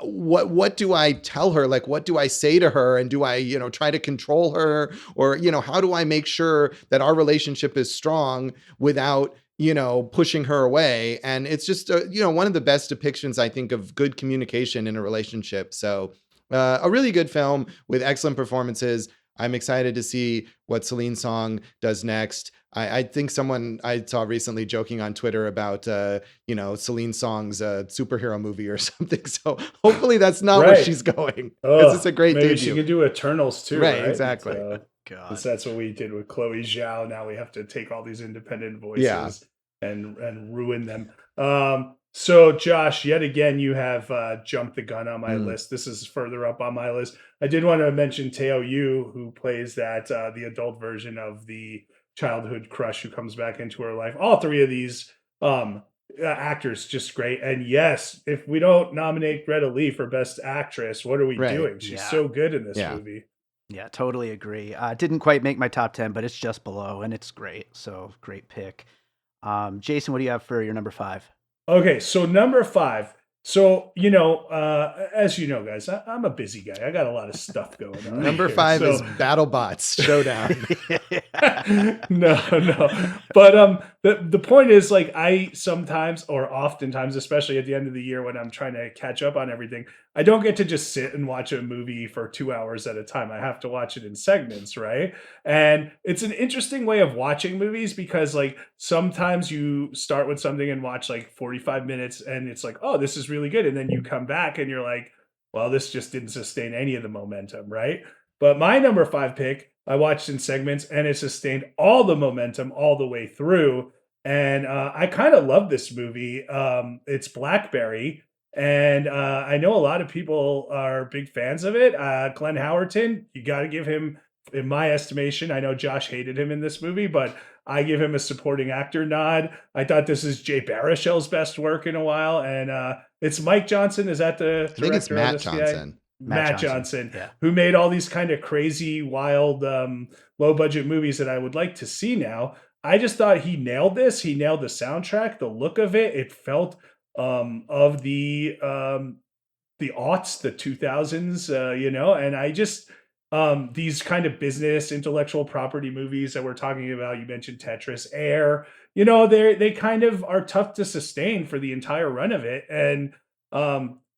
what do I tell her? Like, what do I say to her? And do I, you know, try to control her? Or, you know, how do I make sure that our relationship is strong without, you know, pushing her away? And it's just, you know, one of the best depictions, I think, of good communication in a relationship. So a really good film with excellent performances. I'm excited to see what Celine Song does next. I think someone I saw recently joking on Twitter about, you know, Celine Song's superhero movie or something. So hopefully that's not where Right. she's going, because it's a great Maybe debut. she could do Eternals too, Right, right? exactly. So, God. 'cause that's what we did with Chloe Zhao. Now we have to take all these independent voices Yeah. and ruin them. So Josh, yet again, you have jumped the gun on my list. This is further up on my list. I did want to mention Teo Yu, who plays that the adult version of the childhood crush who comes back into her life. All 3 of these actors just great. And yes, if we don't nominate Greta Lee for Best Actress, what are we Right. doing? She's Yeah. so good in this Yeah. movie. Yeah, totally agree. Didn't quite make my top 10, but it's just below, and it's great. So great pick. Jason, what do you have for your number 5? Okay, so number 5. So, you know, as you know, guys, I'm a busy guy. I got a lot of stuff going on. Number here. 5 So- is BattleBots Showdown. no. But the point is, like, I sometimes, or oftentimes, especially at the end of the year when I'm trying to catch up on everything, I don't get to just sit and watch a movie for 2 hours at a time. I have to watch it in segments, right? And it's an interesting way of watching movies, because like sometimes you start with something and watch like 45 minutes and it's like, oh, this is really good. And then you come back and you're like, well, this just didn't sustain any of the momentum, right? But my number 5 pick, I watched in segments, and it sustained all the momentum all the way through. And I kind of love this movie. It's Blackberry, and I know a lot of people are big fans of it. Glenn Howerton, you got to give him, in my estimation, I know Josh hated him in this movie, but I give him a supporting actor nod. I thought this is Jay Baruchel's best work in a while, and it's Mike Johnson. Is that the I think it's director of Matt this guy? Johnson. Matt Johnson, Yeah. who made all these kind of crazy, wild, low budget movies that I would like to see now. I just thought he nailed this. He nailed the soundtrack, the look of it. It felt of the aughts, the 2000s, and I just these kind of business intellectual property movies that we're talking about. You mentioned Tetris, Air. They kind of are tough to sustain for the entire run of it, and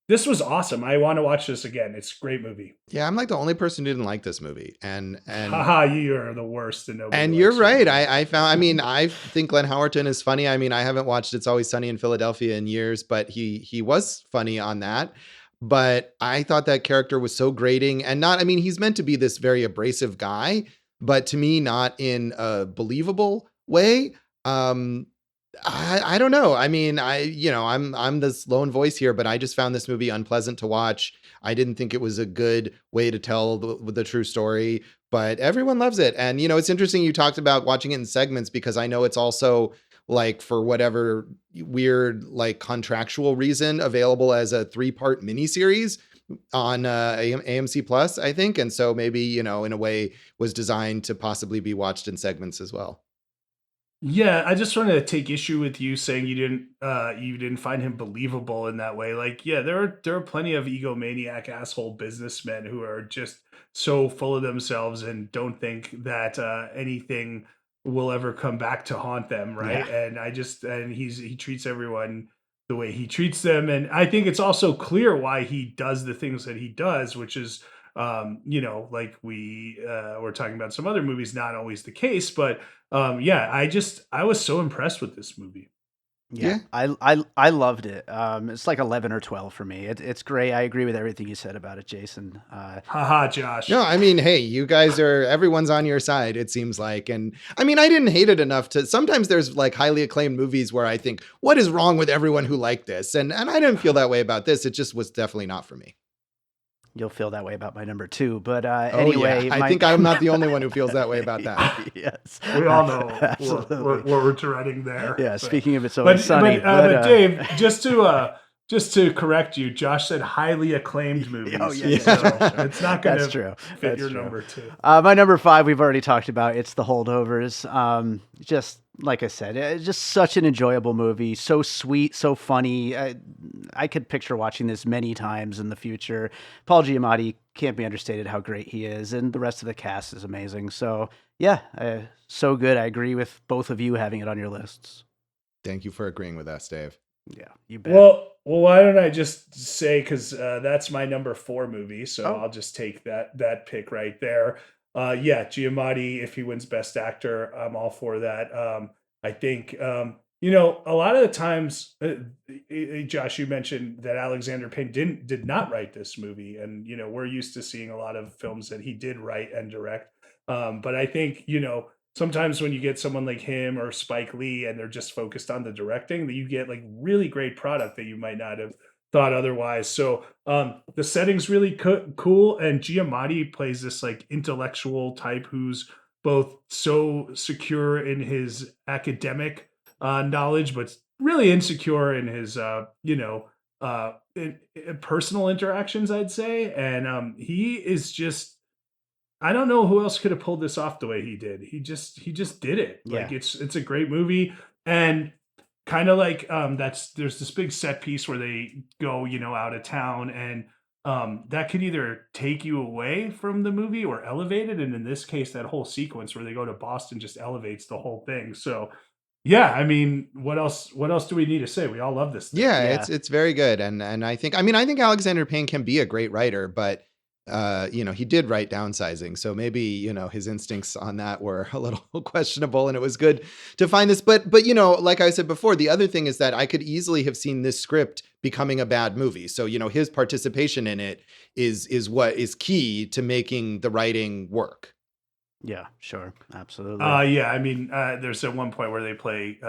this was awesome. I want to watch this again. It's a great movie. Yeah, I'm like the only person who didn't like this movie, and Haha, you are the worst. And you're right. I think Glenn Howerton is funny. I mean, I haven't watched It's Always Sunny in Philadelphia in years, but he was funny on that. But I thought that character was so grating, and he's meant to be this very abrasive guy, but to me, not in a believable way. I don't know. I'm this lone voice here, but I just found this movie unpleasant to watch. I didn't think it was a good way to tell the true story, but everyone loves it. And, it's interesting you talked about watching it in segments, because I know it's also, like, for whatever weird, like, contractual reason, available as a 3-part miniseries on AMC Plus, I think. And so maybe, in a way was designed to possibly be watched in segments as well. Yeah, I just wanted to take issue with you saying you didn't find him believable in that way. Like, yeah, there are plenty of egomaniac asshole businessmen who are just so full of themselves and don't think that anything will ever come back to haunt them, right? Yeah. And he treats everyone the way he treats them, and I think it's also clear why he does the things that he does, which is like we were talking about some other movies, not always the case, but yeah, I was so impressed with this movie. Yeah. I loved it. It's like 11 or 12 for me. It's great. I agree with everything you said about it, Jason. Haha, Josh. No, hey, you guys everyone's on your side, it seems like. And I didn't hate it enough to, sometimes there's like highly acclaimed movies where I think, what is wrong with everyone who liked this? And I didn't feel that way about this. It just was definitely not for me. You'll feel that way about my number 2, but Oh, anyway, yeah. I think I'm not the only one who feels that way about that. Yes, We all know absolutely. what we're treading there. Yeah, But- speaking of It's Always Sunny, but Dave, just to correct you, Josh said highly acclaimed movies. Oh, yeah, So sure. it's not going That's to true. fit That's your true. number 2. My number 5, we've already talked about. It's The Holdovers. Just like I said, it's just such an enjoyable movie. So sweet, so funny. I could picture watching this many times in the future. Paul Giamatti, can't be understated how great he is, and the rest of the cast is amazing. So yeah, so good. I agree with both of you having it on your lists. Thank you for agreeing with us, Dave. Yeah, you bet. Well, why don't I just say, because that's my number 4 movie, so Oh. I'll just take that pick right there. Yeah, Giamatti, if he wins Best Actor, I'm all for that. I think a lot of the times, Josh, you mentioned that Alexander Payne did not write this movie, and we're used to seeing a lot of films that he did write and direct. But I think sometimes when you get someone like him or Spike Lee and they're just focused on the directing, that you get like really great product that you might not have thought otherwise. So the setting's really cool, and Giamatti plays this like intellectual type who's both so secure in his academic knowledge, but really insecure in his in personal interactions, I'd say. And he is just, I don't know who else could have pulled this off the way he did. He just did it. Yeah. Like it's a great movie, and kind of like there's this big set piece where they go out of town, and that could either take you away from the movie or elevate it. And in this case, that whole sequence where they go to Boston just elevates the whole thing. So yeah, what else do we need to say? We all love this thing. Yeah, Yeah. it's very good. And I think Alexander Payne can be a great writer, but he did write Downsizing, so maybe his instincts on that were a little questionable, and it was good to find this. But like I said before, the other thing is that I could easily have seen this script becoming a bad movie. So his participation in it is what is key to making the writing work. Yeah, sure. Absolutely. Yeah, I mean, there's at one point where they play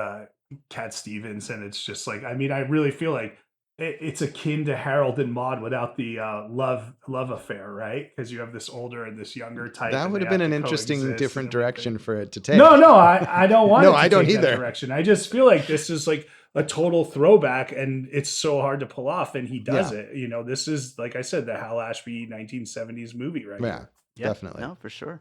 Cat Stevens, and it's just like, I mean, I really feel like it's akin to Harold and Maude without the love affair, right? Because you have this older and this younger type. That and would they have been have an to interesting, coexist different and everything. direction for it to take. No, I don't want No, it to I don't take that either. direction. I just feel like this is like a total throwback, and it's so hard to pull off, and he does Yeah. it. This is, like I said, the Hal Ashby 1970s movie, right? Yeah, Yeah, definitely. No, for sure.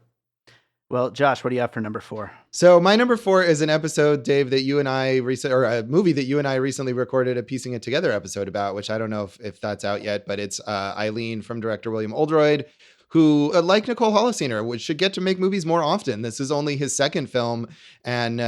Well, Josh, what do you have for number 4? So my number 4 is an episode, Dave, that you and I or a movie that you and I recently recorded a Piecing It Together episode about, which I don't know if that's out yet, but it's Eileen from director William Oldroyd, who, like Nicole Holofcener, should get to make movies more often. This is only his second film, and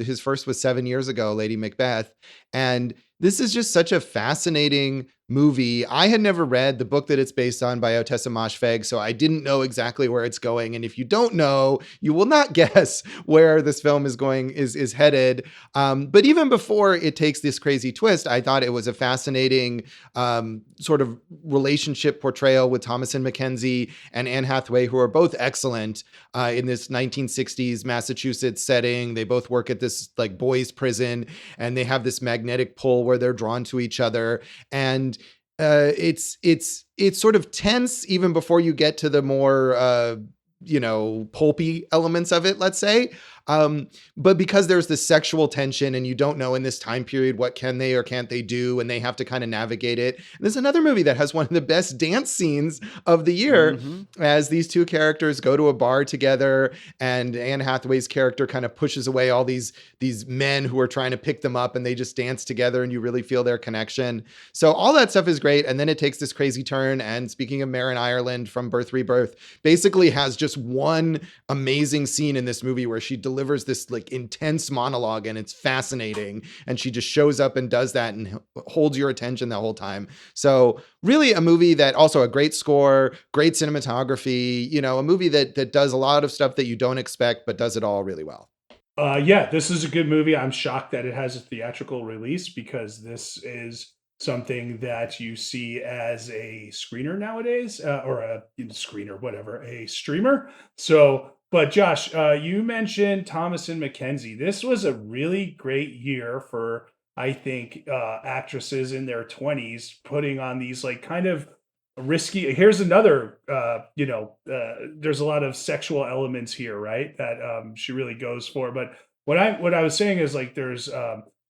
his first was 7 years ago, Lady Macbeth. And this is just such a fascinating movie. I had never read the book that it's based on by Ottessa Moshfegh, so I didn't know exactly where it's going. And if you don't know, you will not guess where this film is headed. But even before it takes this crazy twist, I thought it was a fascinating sort of relationship portrayal with Thomasin McKenzie and Anne Hathaway, who are both excellent in this 1960s Massachusetts setting. They both work at this like boys' prison, and they have this magnetic pull where they're drawn to each other. And it's sort of tense even before you get to the more pulpy elements of it, let's say. But because there's this sexual tension and you don't know in this time period what can they or can't they do, and they have to kind of navigate it. And there's another movie that has one of the best dance scenes of the year as these two characters go to a bar together, and Anne Hathaway's character kind of pushes away all these men who are trying to pick them up, and they just dance together, and you really feel their connection. So all that stuff is great. And then it takes this crazy turn. And speaking of Marin Ireland from Birth Rebirth, basically has just one amazing scene in this movie where she delivers this like intense monologue, and it's fascinating. And she just shows up and does that and holds your attention the whole time. So really a movie that also a great score, great cinematography, a movie that does a lot of stuff that you don't expect, but does it all really well. Yeah, this is a good movie. I'm shocked that it has a theatrical release, because this is something that you see as a screener nowadays, or a screener, whatever, a streamer. So, but Josh, you mentioned Thomasin McKenzie. This was a really great year for, I think, actresses in their 20s putting on these like kind of risky. Here's another, there's a lot of sexual elements here, right? That she really goes for. But what I was saying is like there's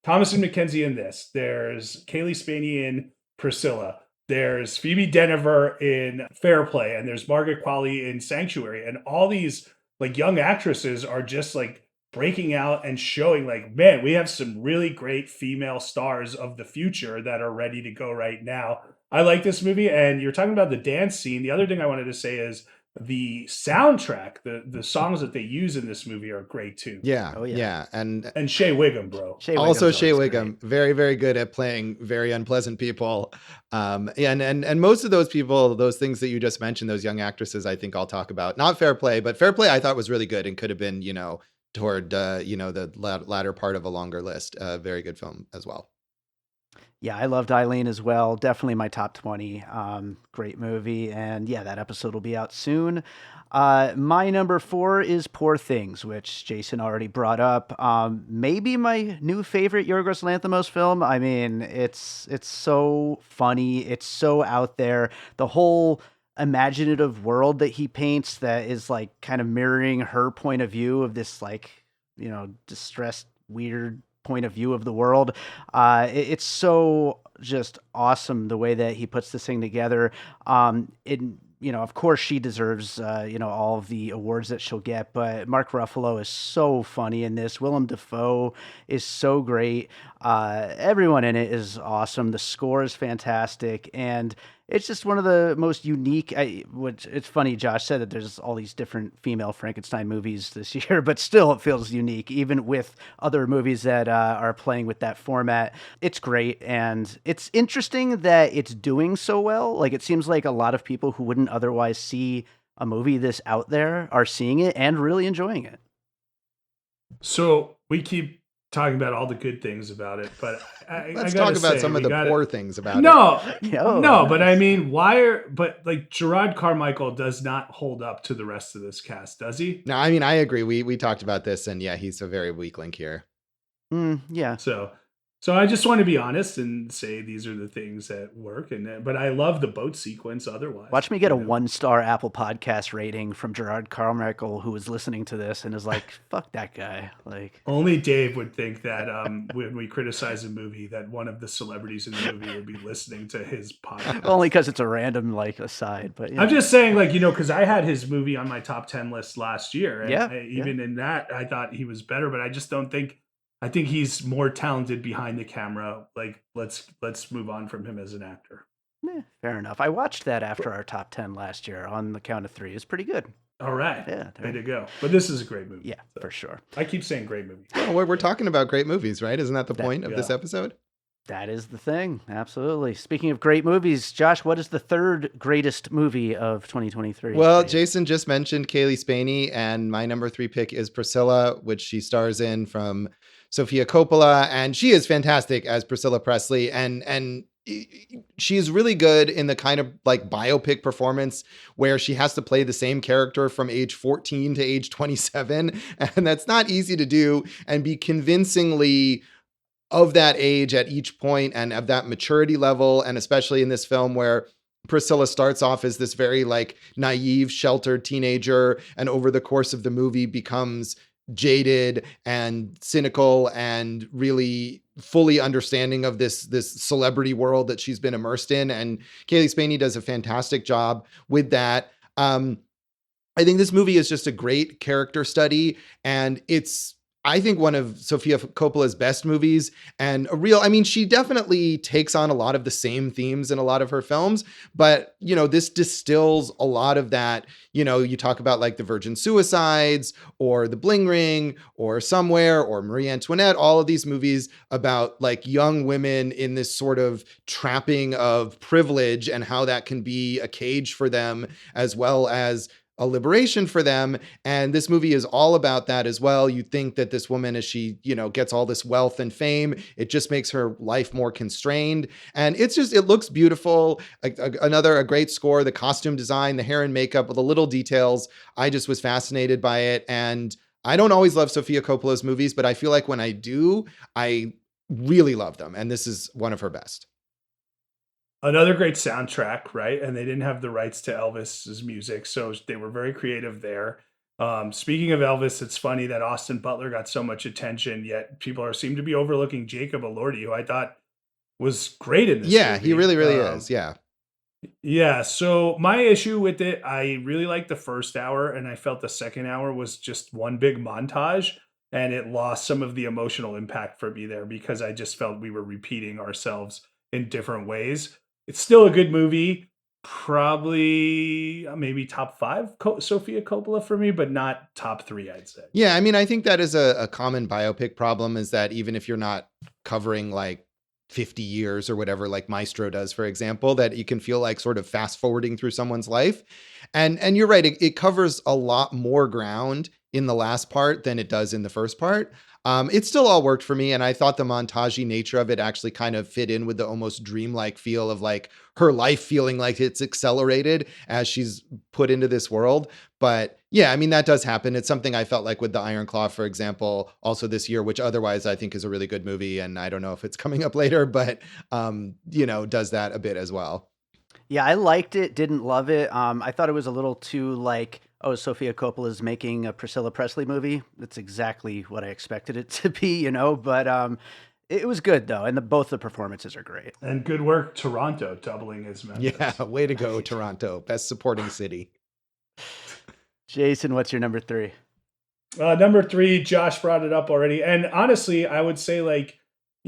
Thomasin McKenzie in this. There's Kaylee Spaney in Priscilla. There's Phoebe Deniver in Fair Play, and there's Margaret Qualley in Sanctuary. And all these like young actresses are just like breaking out and showing like, man, we have some really great female stars of the future that are ready to go right now. I like this movie. And you're talking about the dance scene. The other thing I wanted to say is the soundtrack, the songs that they use in this movie are great too. Yeah. Oh, yeah. Yeah. And Shea Wiggum, bro. Shea also Wiggum's Shea always Wiggum, great. very, very good at playing very unpleasant people. And most of those people, those things that you just mentioned, those young actresses, I think I'll talk about. Not Fair Play, but Fair Play I thought was really good and could have been, toward, the latter part of a longer list. Very good film as well. Yeah, I loved Eileen as well. Definitely my top 20. Great movie. And yeah, that episode will be out soon. My number 4 is Poor Things, which Jason already brought up. Maybe my new favorite Yorgos Lanthimos film. I mean, it's so funny. It's so out there. The whole imaginative world that he paints that is like kind of mirroring her point of view of this like, distressed, weird point of view of the world. It's so just awesome the way that he puts this thing together. Of course she deserves, all of the awards that she'll get, but Mark Ruffalo is so funny in this. Willem Dafoe is so great. Everyone in it is awesome. The score is fantastic. And It's just one of the most unique. Which it's funny. Josh said that there's all these different female Frankenstein movies this year, but still it feels unique, even with other movies that are playing with that format. It's great, and it's interesting that it's doing so well. Like it seems like a lot of people who wouldn't otherwise see a movie this out there are seeing it and really enjoying it. So we keep talking about all the good things about it, but Let's I gotta talk about say, some of we the gotta- poor things about it. No, Oh, no, but I nice. mean, but like Gerard Carmichael does not hold up to the rest of this cast, does he? No, I mean, I agree. We talked about this, and yeah, he's a very weak link here. Yeah. So I just want to be honest and say these are the things that work, but I love the boat sequence. Otherwise, Watch me get a you know. 1-star Apple Podcast rating from Gerard Carmichael, who is listening to this and is like, "Fuck that guy!" Like, Only Dave would think that when we criticize a movie, that one of the celebrities in the movie would be listening to his podcast. only because it's a random like aside. But yeah. I'm just saying, like, because I had his movie on my top 10 list last year, and Yeah, even in that, I thought he was better, but I just don't think. I think he's more talented behind the camera. Like, let's move on from him as an actor. Fair enough. I watched that after our top 10 last year on the count of 3. It's pretty good. All right, Yeah, way to go. But this is a great movie. Yeah, so. for sure. I keep saying great movie. Well, we're talking about great movies, right? Isn't that the point of this yeah. episode? That is the thing. Absolutely. Speaking of great movies, Josh, what is the third greatest movie of 2023? Well, for you? Jason just mentioned Kaylee Spaney, and my number 3 pick is Priscilla, which she stars in from Sofia Coppola, and she is fantastic as Priscilla Presley, and she's really good in the kind of like biopic performance where she has to play the same character from age 14 to age 27, and that's not easy to do and be convincingly of that age at each point and of that maturity level, and especially in this film where Priscilla starts off as this very like naive, sheltered teenager, and over the course of the movie becomes jaded and cynical and really fully understanding of this celebrity world that she's been immersed in. And Kaylee Spaney does a fantastic job with that. I think this movie is just a great character study, and it's, I think, one of Sofia Coppola's best movies, and she definitely takes on a lot of the same themes in a lot of her films, but, this distills a lot of that. You talk about like The Virgin Suicides or The Bling Ring or Somewhere or Marie Antoinette, all of these movies about like young women in this sort of trapping of privilege and how that can be a cage for them as well as a liberation for them. And this movie is all about that as well. You think that this woman, as she, gets all this wealth and fame, it just makes her life more constrained. And it looks beautiful. A great score, the costume design, the hair and makeup, the little details. I just was fascinated by it. And I don't always love Sofia Coppola's movies, but I feel like when I do, I really love them. And this is one of her best. Another great soundtrack, right? And they didn't have the rights to Elvis's music, so they were very creative there. Speaking of Elvis, it's funny that Austin Butler got so much attention, yet people seem to be overlooking Jacob Elordi, who I thought was great in this movie. He really is. Yeah. Yeah. So my issue with it, I really liked the first hour, and I felt the second hour was just one big montage, and it lost some of the emotional impact for me there because I just felt we were repeating ourselves in different ways. It's still a good movie, probably maybe top 5 Sofia Coppola for me, but not top 3, I'd say. Yeah, I think that is a common biopic problem, is that even if you're not covering like 50 years or whatever, like Maestro does, for example, that you can feel like sort of fast forwarding through someone's life. And you're right, it covers a lot more ground in the last part than it does in the first part. It still all worked for me, and I thought the montagey nature of it actually kind of fit in with the almost dreamlike feel of like her life feeling like it's accelerated as she's put into this world. But yeah, that does happen. It's something I felt like with The Iron Claw, for example, also this year, which otherwise I think is a really good movie, and I don't know if it's coming up later, but does that a bit as well. Yeah, I liked it, didn't love it. I thought it was a little too like, oh, Sofia Coppola is making a Priscilla Presley movie. That's exactly what I expected it to be, but it was good though. And both the performances are great. And good work, Toronto, doubling his members. Yeah, way to go, Toronto. Best supporting city. Jason, what's your number 3? Number 3, Josh brought it up already. And honestly, I would say like,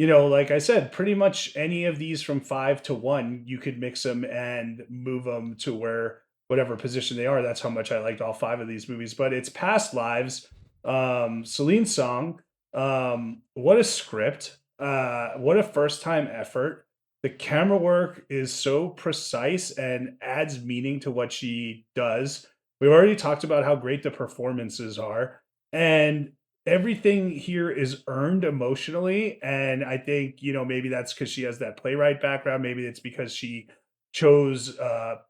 like I said, pretty much any of these from 5 to 1, you could mix them and move them to where whatever position they are. That's how much I liked all 5 of these movies. But it's Past Lives, Celine Song, what a script, what a first time effort. The camera work is so precise and adds meaning to what she does. We've already talked about how great the performances are. And everything here is earned emotionally, and I think, maybe that's because she has that playwright background. Maybe it's because she chose,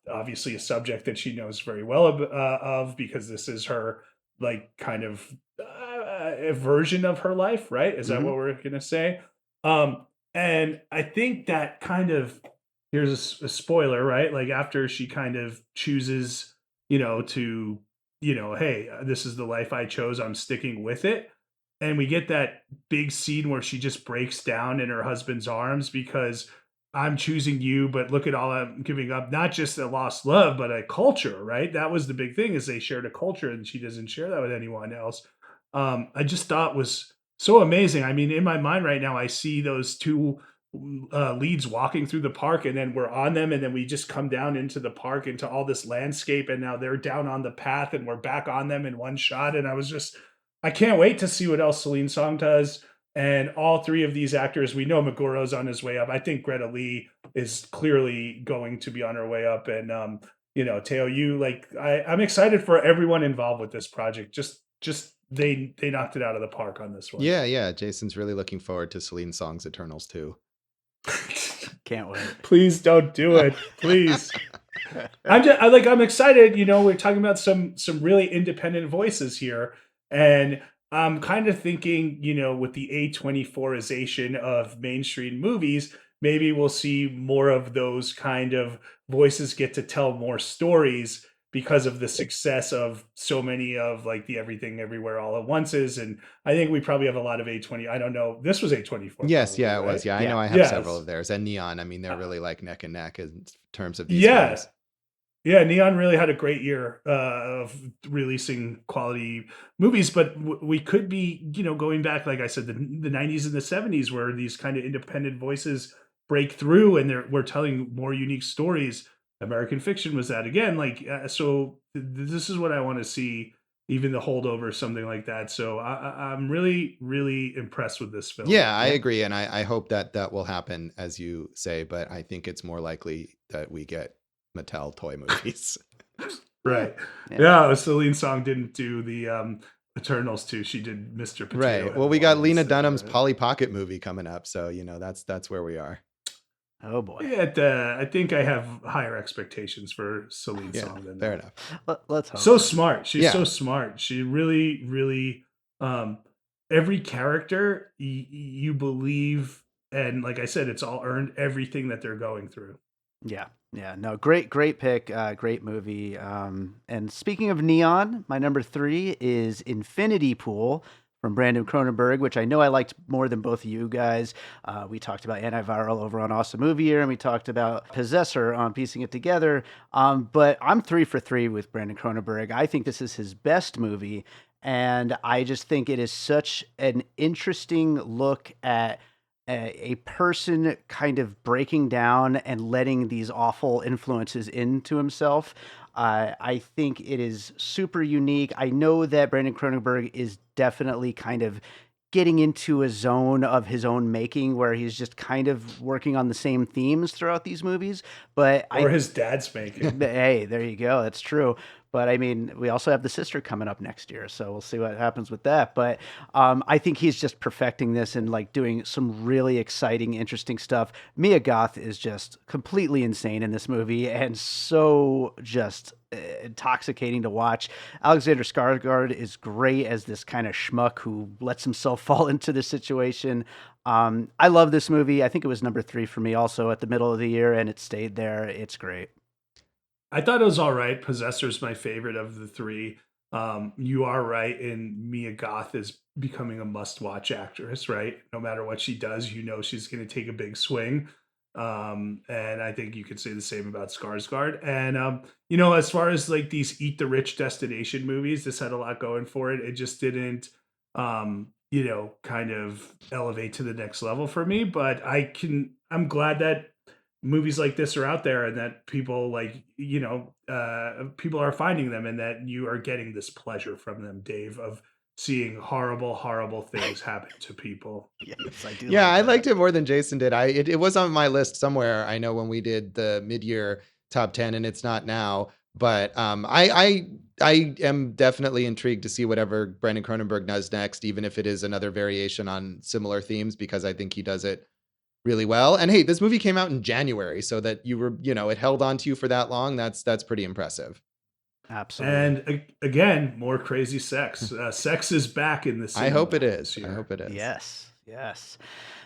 obviously, a subject that she knows very well of, because this is her, like, kind of a version of her life, right? Is that Hmm. what we're gonna say? And I think that kind of, here's a spoiler, right? Like, after she kind of chooses, to, hey, this is the life I chose. I'm sticking with it. And we get that big scene where she just breaks down in her husband's arms because I'm choosing you, but look at all I'm giving up. Not just a lost love, but a culture, right? That was the big thing, is they shared a culture and she doesn't share that with anyone else. I just thought was so amazing. I mean, in my mind right now, I see those two leads walking through the park, and then we're on them, and then we just come down into the park into all this landscape, and now they're down on the path and we're back on them in one shot. And I can't wait to see what else Celine Song does. And all 3 of these actors, we know Megoro's on his way up. I think Greta Lee is clearly going to be on her way up. And Teo, I'm excited for everyone involved with this project. Just they knocked it out of the park on this one. Yeah, yeah. Jason's really looking forward to Celine Song's Eternals too. Can't wait. Please don't do it. Please. I'm excited. We're talking about some really independent voices here, and I'm kind of thinking, with the A24ization of mainstream movies, maybe we'll see more of those kind of voices get to tell more stories because of the success of so many of, like, the Everything Everywhere All at Once's. And I think we probably have a lot of A20. I don't know. This was A24, Yes, probably, yeah, it was. right? Yeah, I know Yeah. I have several Yes. of theirs. And Neon, I mean, they're really like neck and neck in terms of these Yeah. films. Yeah, Neon really had a great year of releasing quality movies, but we could be, going back, like I said, the 90s and the 70s, where these kind of independent voices break through and we're telling more unique stories. American Fiction was that again. Like, so this is what I want to see, even the holdover, something like that. So I'm really, really impressed with this film. Yeah, I Yeah. agree. And I hope that that will happen, as you say, but I think it's more likely that we get Mattel toy movies. Right. Yeah. Yeah, Celine Song didn't do the Eternals too. She did Mr. Potato Right. Head Well, we got 1 Lena instead, Dunham's right? Polly Pocket movie coming up. So, that's where we are. Oh boy. Yeah, I think I have higher expectations for Celine Yeah, Song than fair that. enough. Let's hope So smart. She's Yeah. so smart. She really, really, um, every character you believe, and like I said, it's all earned, everything that they're going through. Yeah, yeah, no, great pick, great movie. And speaking of Neon, my number 3 is Infinity Pool from Brandon Cronenberg, which I know I liked more than both of you guys. We talked about Antiviral over on Awesome Movie Year, and we talked about Possessor on Piecing It Together. But I'm 3 for 3 with Brandon Cronenberg. I think this is his best movie, and I just think it is such an interesting look at a person kind of breaking down and letting these awful influences into himself. I think it is super unique. I know that Brandon Cronenberg is definitely kind of getting into a zone of his own making where he's just kind of working on the same themes throughout these movies. But Or his dad's making. hey, there you go. That's true. But I mean, we also have The Sister coming up next year, so we'll see what happens with that. But I think he's just perfecting this and like doing some really exciting, interesting stuff. Mia Goth is just completely insane in this movie and so just intoxicating to watch. Alexander Skarsgård is great as this kind of schmuck who lets himself fall into the situation. I love this movie. I think it was number 3 for me also at the middle of the year, and it stayed there. It's great. I thought it was all right. Possessor's my favorite of the 3. You are right, and Mia Goth is becoming a must-watch actress, right? No matter what she does, she's going to take a big swing. And I think you could say the same about Skarsgård. And as far as like these eat the rich destination movies, this had a lot going for it. It just didn't kind of elevate to the next level for me. But I'm glad that movies like this are out there and that people people are finding them and that you are getting this pleasure from them, Dave, of seeing horrible, horrible things happen to people. Yes, I do. Yeah, like I that. liked it more than Jason did. It was on my list somewhere. I know when we did the mid-year top 10, and it's not now. But I am definitely intrigued to see whatever Brandon Cronenberg does next, even if it is another variation on similar themes, because I think he does it really well. And hey, this movie came out in January, so that you were, it held on to you for that long. That's pretty impressive. Absolutely. And again, more crazy sex. Sex is back in the I hope it cinema is. this I year. hope it is. Yes.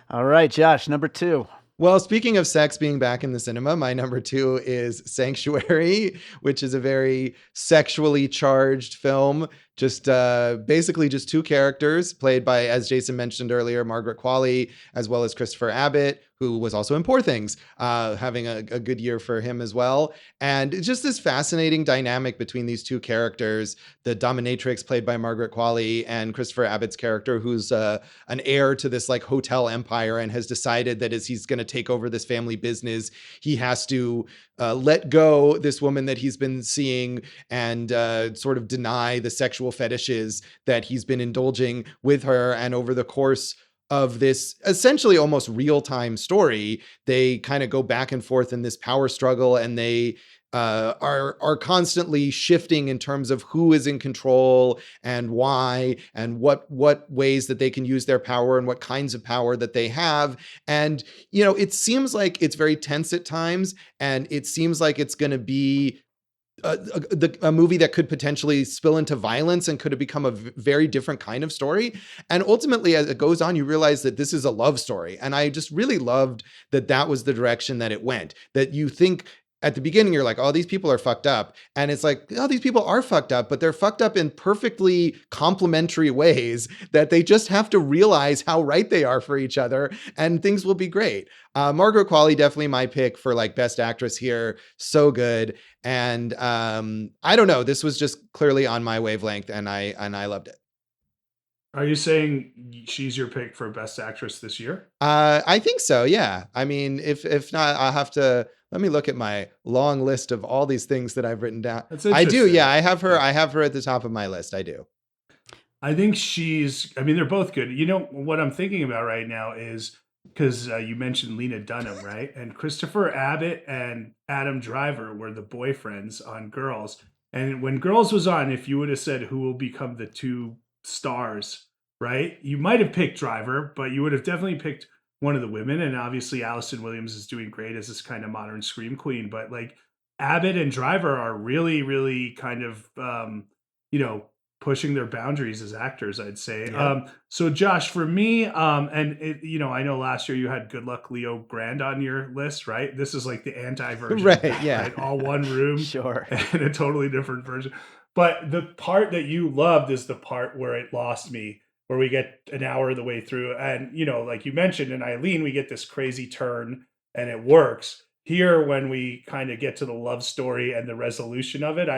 All right, Josh, number 2. Well, speaking of sex being back in the cinema, my number 2 is Sanctuary, which is a very sexually charged film. Just basically just two characters played by, as Jason mentioned earlier, Margaret Qualley, as well as Christopher Abbott, who was also in Poor Things, having a good year for him as well. And it's just this fascinating dynamic between these two characters, the dominatrix played by Margaret Qualley and Christopher Abbott's character, who's an heir to this like hotel empire and has decided that as he's going to take over this family business, he has to let go this woman that he's been seeing and sort of deny the sexual fetishes that he's been indulging with her. And over the course of this essentially almost real-time story, they kind of go back and forth in this power struggle, and they are constantly shifting in terms of who is in control and why, and what ways that they can use their power and what kinds of power that they have. And it seems like it's very tense at times, and it seems like it's going to be a movie that could potentially spill into violence and could have become a very different kind of story. And ultimately, as it goes on, you realize that this is a love story. And I just really loved that was the direction that it went. That you think at the beginning, you're like, oh, these people are fucked up. And it's like, oh, these people are fucked up, but they're fucked up in perfectly complementary ways that they just have to realize how right they are for each other, and things will be great. Margaret Qualley, definitely my pick for like best actress here. So good. And I don't know, this was just clearly on my wavelength, and I loved it. Are you saying she's your pick for best actress this year? I think so. Yeah. I mean, if not, I'll have to, let me look at my long list of all these things that I've written down. That's I do. interesting. Yeah. I have her at the top of my list. I do. I think they're both good. What I'm thinking about right now is because you mentioned Lena Dunham, right? And Christopher Abbott and Adam Driver were the boyfriends on Girls. And when Girls was on, if you would have said who will become the two stars, right? You might have picked Driver, but you would have definitely picked one of the women. And obviously Allison Williams is doing great as this kind of modern scream queen. But like Abbott and Driver are really, really kind of, pushing their boundaries as actors, I'd say. Yeah. So Josh, for me, and I know last year you had Good Luck Leo Grand on your list, right? This is like the anti-version, Right, of that, yeah. right? All one room, Sure. and a totally different version. But the part that you loved is the part where it lost me, where we get an hour of the way through, and like you mentioned in Eileen, we get this crazy turn, and it works. Here, when we kind of get to the love story and the resolution of it,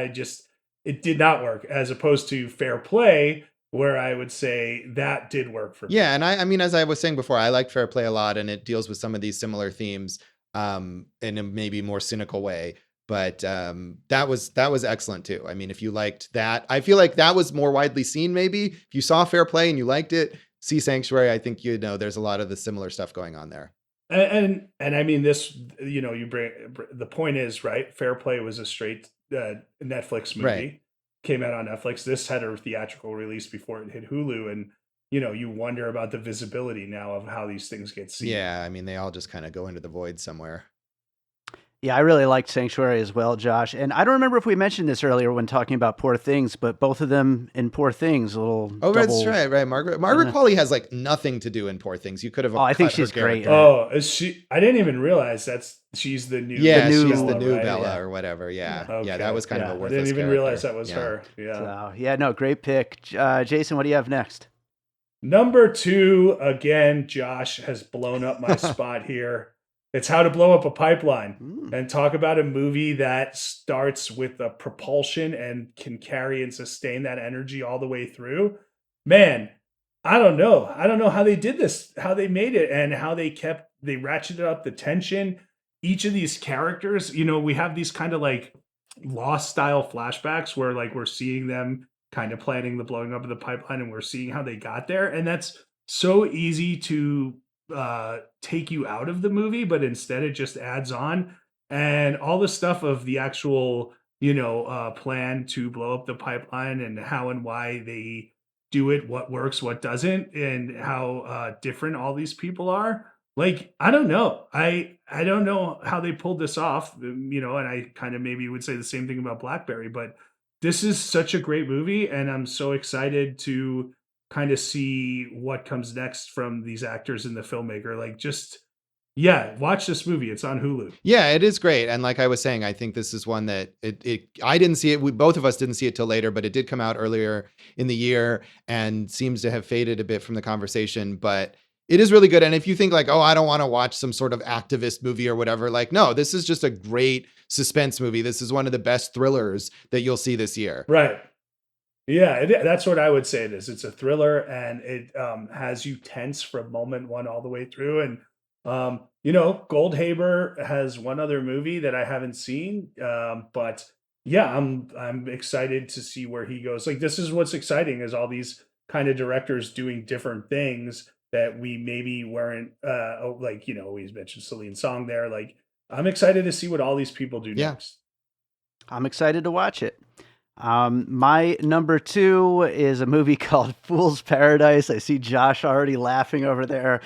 it did not work, as opposed to Fair Play, where I would say that did work for me. Yeah. And I mean, as I was saying before, I like Fair Play a lot, and it deals with some of these similar themes in a maybe more cynical way. But that was excellent too. I mean, if you liked that, I feel like that was more widely seen. Maybe if you saw Fair Play and you liked it, see Sanctuary. I think there's a lot of the similar stuff going on there. And I mean, this, you bring, the point is, right, Fair Play was a straight Netflix movie, Right. Came out on Netflix. This had a theatrical release before it hit Hulu, and you wonder about the visibility now of how these things get seen. Yeah. I mean, they all just kind of go into the void somewhere. Yeah, I really liked Sanctuary as well, Josh. And I don't remember if we mentioned this earlier when talking about Poor Things, but both of them in Poor Things, a little That's right. Margaret Qualley has like nothing to do in Poor Things. You could have. Oh, I think cut her she's great. character. Oh, is she? I didn't even realize she's the new. Yeah, new she's the Bella, new right? Bella Yeah. or whatever. Yeah. Okay. Yeah, that was kind of a I worthless didn't even character. realize that was Yeah. her. Yeah. So, yeah, no, great pick. Jason, what do you have next? Number 2, again, Josh has blown up my spot here. It's How to Blow Up a Pipeline, and talk about a movie that starts with a propulsion and can carry and sustain that energy all the way through. Man, I don't know. I don't know how they did this, how they made it, and how they ratcheted up the tension. Each of these characters, we have these kind of like Lost style flashbacks where like we're seeing them kind of planning the blowing up of the pipeline, and we're seeing how they got there. And that's so easy to take you out of the movie, but instead it just adds on. And all the stuff of the actual, plan to blow up the pipeline and how and why they do it, what works, what doesn't, and how different all these people are. Like, I don't know. I don't know how they pulled this off, and I kind of maybe would say the same thing about Blackberry, but this is such a great movie, and I'm so excited to kind of see what comes next from these actors and the filmmaker. Like, just yeah, watch this movie. It's on Hulu. Yeah, it is great. And like I was saying, I think this is one that I didn't see it. Both of us didn't see it till later, but it did come out earlier in the year and seems to have faded a bit from the conversation. But it is really good. And if you think like, oh, I don't want to watch some sort of activist movie or whatever, like, no, this is just a great suspense movie. This is one of the best thrillers that you'll see this year. Right. Yeah, that's what I would say it is. It's a thriller, and it has you tense from moment one all the way through. And Goldhaber has one other movie that I haven't seen, but yeah, I'm excited to see where he goes. Like, this is what's exciting, is all these kind of directors doing different things that we maybe weren't. He's mentioned Celine Song there. Like, I'm excited to see what all these people do next. I'm excited to watch it. My number 2 is a movie called Fool's Paradise. I see Josh already laughing over there.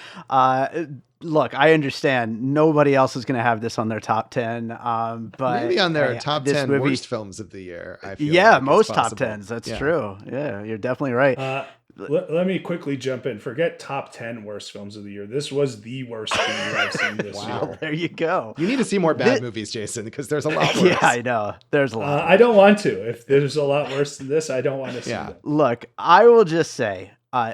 Look, I understand nobody else is going to have this on their top 10, but maybe on their top 10 worst films of the year. I feel like most top 10s. That's true. Yeah, you're definitely right. Let me quickly jump in. Forget top 10 worst films of the year. This was the worst movie I've seen this year. There you go. You need to see more bad movies, Jason, because there's a lot worse. Yeah, I know. There's a lot. I don't want to. If there's a lot worse than this, I don't want to see it. Look, I will just say,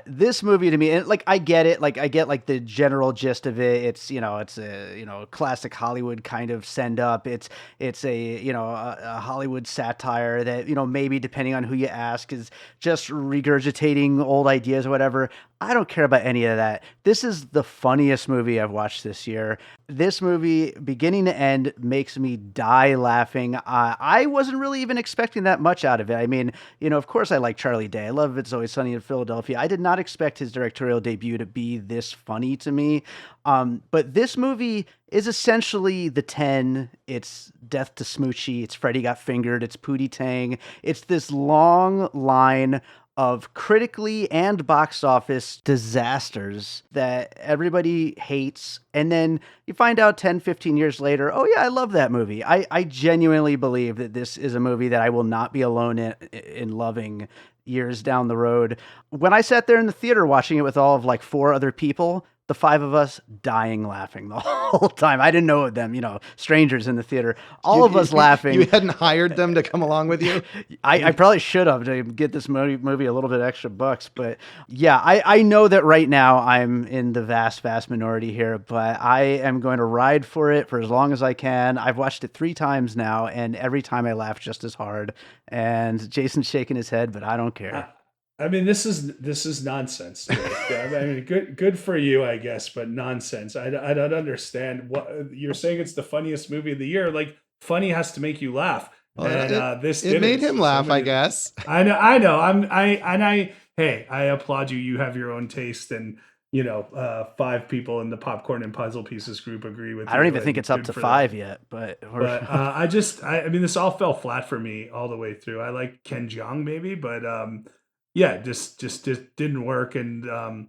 this movie to me, and like I get it, like I get like the general gist of it. It's it's a classic Hollywood kind of send up. It's a a Hollywood satire that maybe depending on who you ask is just regurgitating old ideas or whatever. I don't care about any of that. This is the funniest movie I've watched this year. This movie, beginning to end, makes me die laughing. I wasn't really even expecting that much out of it. I mean, of course I like Charlie Day. I love It's Always Sunny in Philadelphia. I did not expect his directorial debut to be this funny to me. But this movie is essentially the 10. It's Death to Smoochie. It's Freddy Got Fingered. It's Pootie Tang. It's this long line of critically and box office disasters that everybody hates. And then you find out 10, 15 years later, oh yeah, I love that movie. I genuinely believe that this is a movie that I will not be alone in loving years down the road. When I sat there in the theater watching it with all of like 4 other people, the 5 of us dying laughing the whole time. I didn't know them, strangers in the theater. All of us laughing. You hadn't hired them to come along with you? I probably should have to get this movie a little bit extra bucks. But yeah, I know that right now I'm in the vast, vast minority here, but I am going to ride for it for as long as I can. I've watched it 3 times now, and every time I laugh just as hard. And Jason's shaking his head, but I don't care. I mean, this is nonsense. I mean, good for you, I guess, but nonsense. I don't understand what you're saying. It's the funniest movie of the year. Like, funny has to make you laugh. Well, and it made him laugh, I guess. I know. Hey, I applaud you. You have your own taste, and 5 people in the Popcorn and Puzzle Pieces group agree with you. I don't even think it's up to 5 yet, but I mean, this all fell flat for me all the way through. I like Ken Jeong maybe, but yeah, just didn't work. And I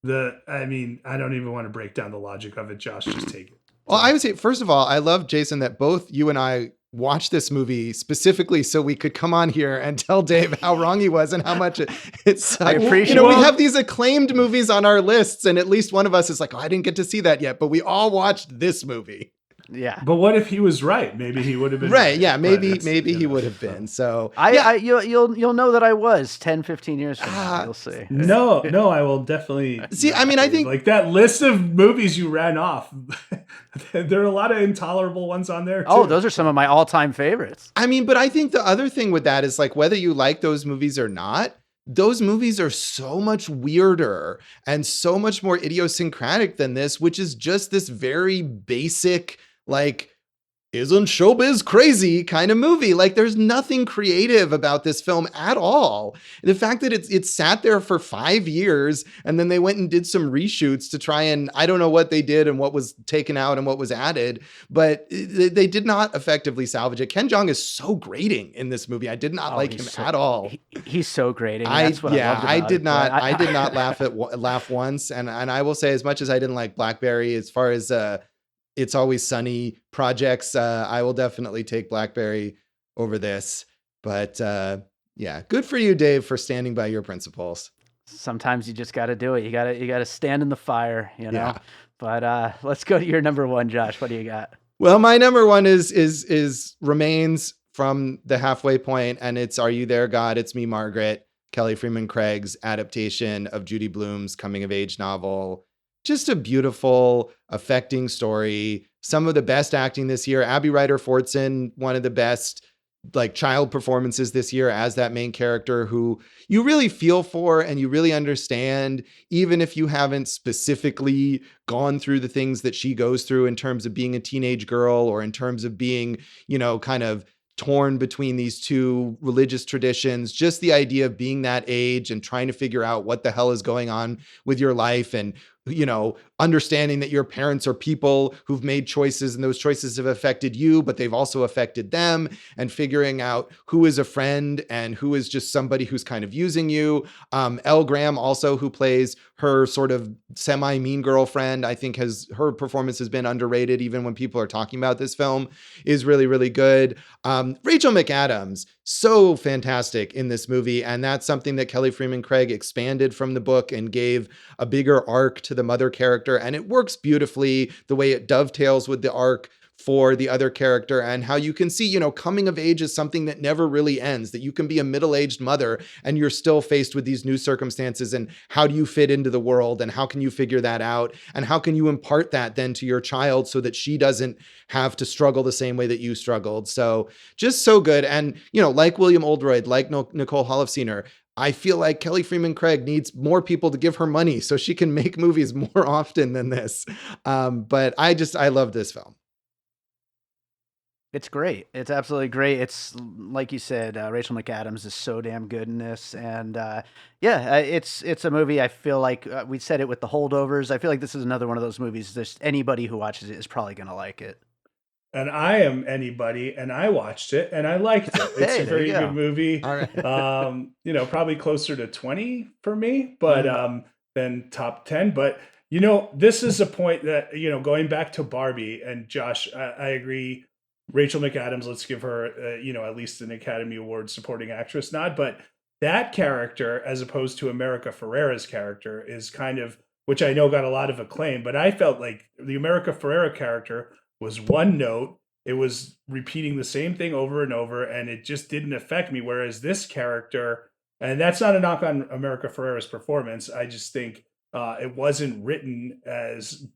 don't even want to break down the logic of it. Josh, just take it. Well, I would say, first of all, I love, Jason, that both you and I watched this movie specifically so we could come on here and tell Dave how wrong he was and how much it's. I appreciate. We have these acclaimed movies on our lists, and at least one of us is like, oh, I didn't get to see that yet, but we all watched this movie. Yeah. But what if he was right? Maybe he would have been right. Yeah. Maybe he would have been. So you'll know that I was 10, 15 years from now. You'll see. No, I will definitely see. I mean, I think like that list of movies you ran off, there are a lot of intolerable ones on there too. Oh, those are some of my all-time favorites. I mean, but I think the other thing with that is like, whether you like those movies or not, those movies are so much weirder and so much more idiosyncratic than this, which is just this very basic, like, isn't showbiz crazy kind of movie. Like, there's nothing creative about this film at all. The fact that it sat there for 5 years and then they went and did some reshoots to try, and I don't know what they did and what was taken out and what was added, but they did not effectively salvage it. Ken Jeong is so grating in this movie. I did not like him at all. He's so grating. That's what I loved about I did it, not. but I did not laugh once, and I will say, as much as I didn't like Blackberry, as far as It's Always Sunny projects, I will definitely take Blackberry over this. But yeah, good for you, Dave, for standing by your principles. sometimes you just got to do it. You got to stand in the fire, you know. Yeah. But let's go to your number one, Josh. What do you got? Well, my number one is Remains from the Halfway Point, and it's Are You There, God? It's Me, Margaret. Kelly Freeman Craig's adaptation of Judy Blume's coming of age novel. Just a beautiful, affecting story. Some of the best acting this year. Abby Ryder Fortson, one of the best like child performances this year as that main character who you really feel for and you really understand, even if you haven't specifically gone through the things that she goes through in terms of being a teenage girl or in terms of being, you know, kind of torn between these two religious traditions. Just the idea of being that age and trying to figure out what the hell is going on with your life, and, you know, understanding that your parents are people who've made choices and those choices have affected you, but they've also affected them, and figuring out who is a friend and who is just somebody who's kind of using you. Elle Graham also, who plays her sort of semi-mean girlfriend, I think her performance has been underrated even when people are talking about this film, is really, really good. Rachel McAdams, so fantastic in this movie. And that's something that Kelly Freeman Craig expanded from the book and gave a bigger arc to the mother character. And it works beautifully the way it dovetails with the arc for the other character, and how you can see, you know, coming of age is something that never really ends, that you can be a middle-aged mother and you're still faced with these new circumstances, and how do you fit into the world, and how can you figure that out, and how can you impart that then to your child so that she doesn't have to struggle the same way that you struggled. So just so good. And, you know, like William Oldroyd, like Nicole Holofcener, I feel like Kelly Freeman Craig needs more people to give her money so she can make movies more often than this. But I love this film. It's great. It's absolutely great. It's like you said, Rachel McAdams is so damn good in this, and it's a movie. I feel like we said it with The Holdovers. I feel like this is another one of those movies. Just anybody who watches it is probably gonna like it. And I am anybody, and I watched it and I liked it. It's Hey, a there very you go. good movie. All right. You know, probably closer to 20 for me, but than top 10. But you know, this is a point that, you know, going back to Barbie, and Josh, I agree. Rachel McAdams, let's give her, you know, at least an Academy Award supporting actress nod. But that character, as opposed to America Ferrera's character, is kind of, which I know got a lot of acclaim, but I felt like the America Ferrera character was one note. It was repeating the same thing over and over, and it just didn't affect me. Whereas this character, and that's not a knock on America Ferrera's performance, I just think it wasn't written as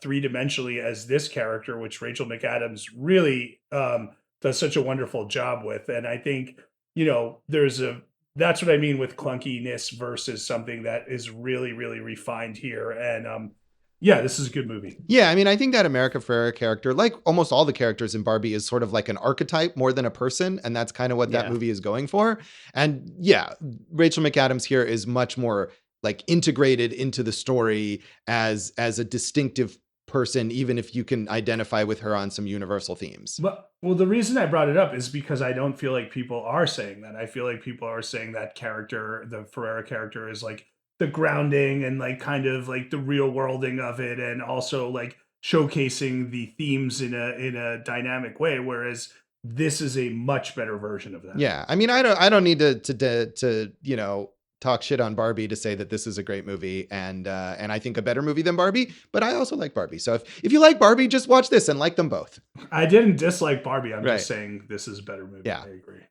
three-dimensionally as this character, which Rachel McAdams really does such a wonderful job with. And I think, you know, that's what I mean with clunkiness versus something that is really, really refined here. And yeah, this is a good movie. Yeah, I mean, I think that America Ferrera character, like almost all the characters in Barbie, is sort of like an archetype more than a person, and that's kind of what that movie is going for. And yeah, Rachel McAdams here is much more like integrated into the story as a distinctive person, even if you can identify with her on some universal themes. But well, the reason I brought it up is because I don't feel like people are saying that. I feel like people are saying that character, the Ferrera character, is like the grounding and like kind of like the real worlding of it, and also like showcasing the themes in a dynamic way, whereas this is a much better version of that. Yeah, I mean, I don't need to you know, talk shit on Barbie to say that this is a great movie, and I think a better movie than Barbie, but I also like Barbie. So if you like Barbie, just watch this and like them both. I didn't dislike Barbie. I'm just saying this is a better movie. Yeah. I agree.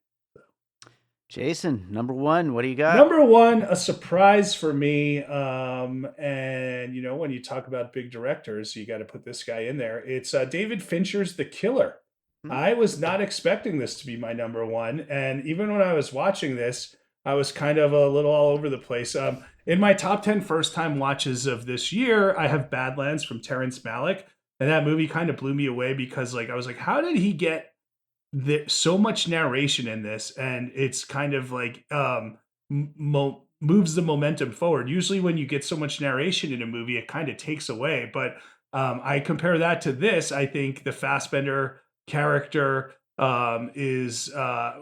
Jason, number one, what do you got? Number one, a surprise for me. And you know, when you talk about big directors, you got to put this guy in there. It's David Fincher's The Killer. I was not expecting this to be my number one. And even when I was watching this, I was kind of a little all over the place. In my top 10 first time watches of this year, I have Badlands from Terrence Malick. And that movie kind of blew me away because like I was like, how did he get so much narration in this? And it's kind of like moves the momentum forward. Usually when you get so much narration in a movie, it kind of takes away. But I compare that to this. I think the Fassbender character is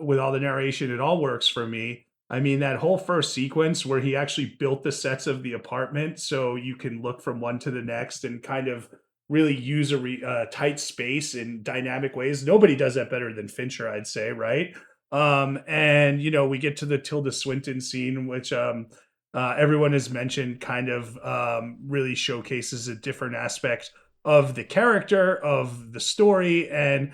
with all the narration, it all works for me. I mean, that whole first sequence where he actually built the sets of the apartment so you can look from one to the next and kind of really use a tight space in dynamic ways. Nobody does that better than Fincher, I'd say, right? And you know, we get to the Tilda Swinton scene, which everyone has mentioned, kind of really showcases a different aspect of the character, of the story, and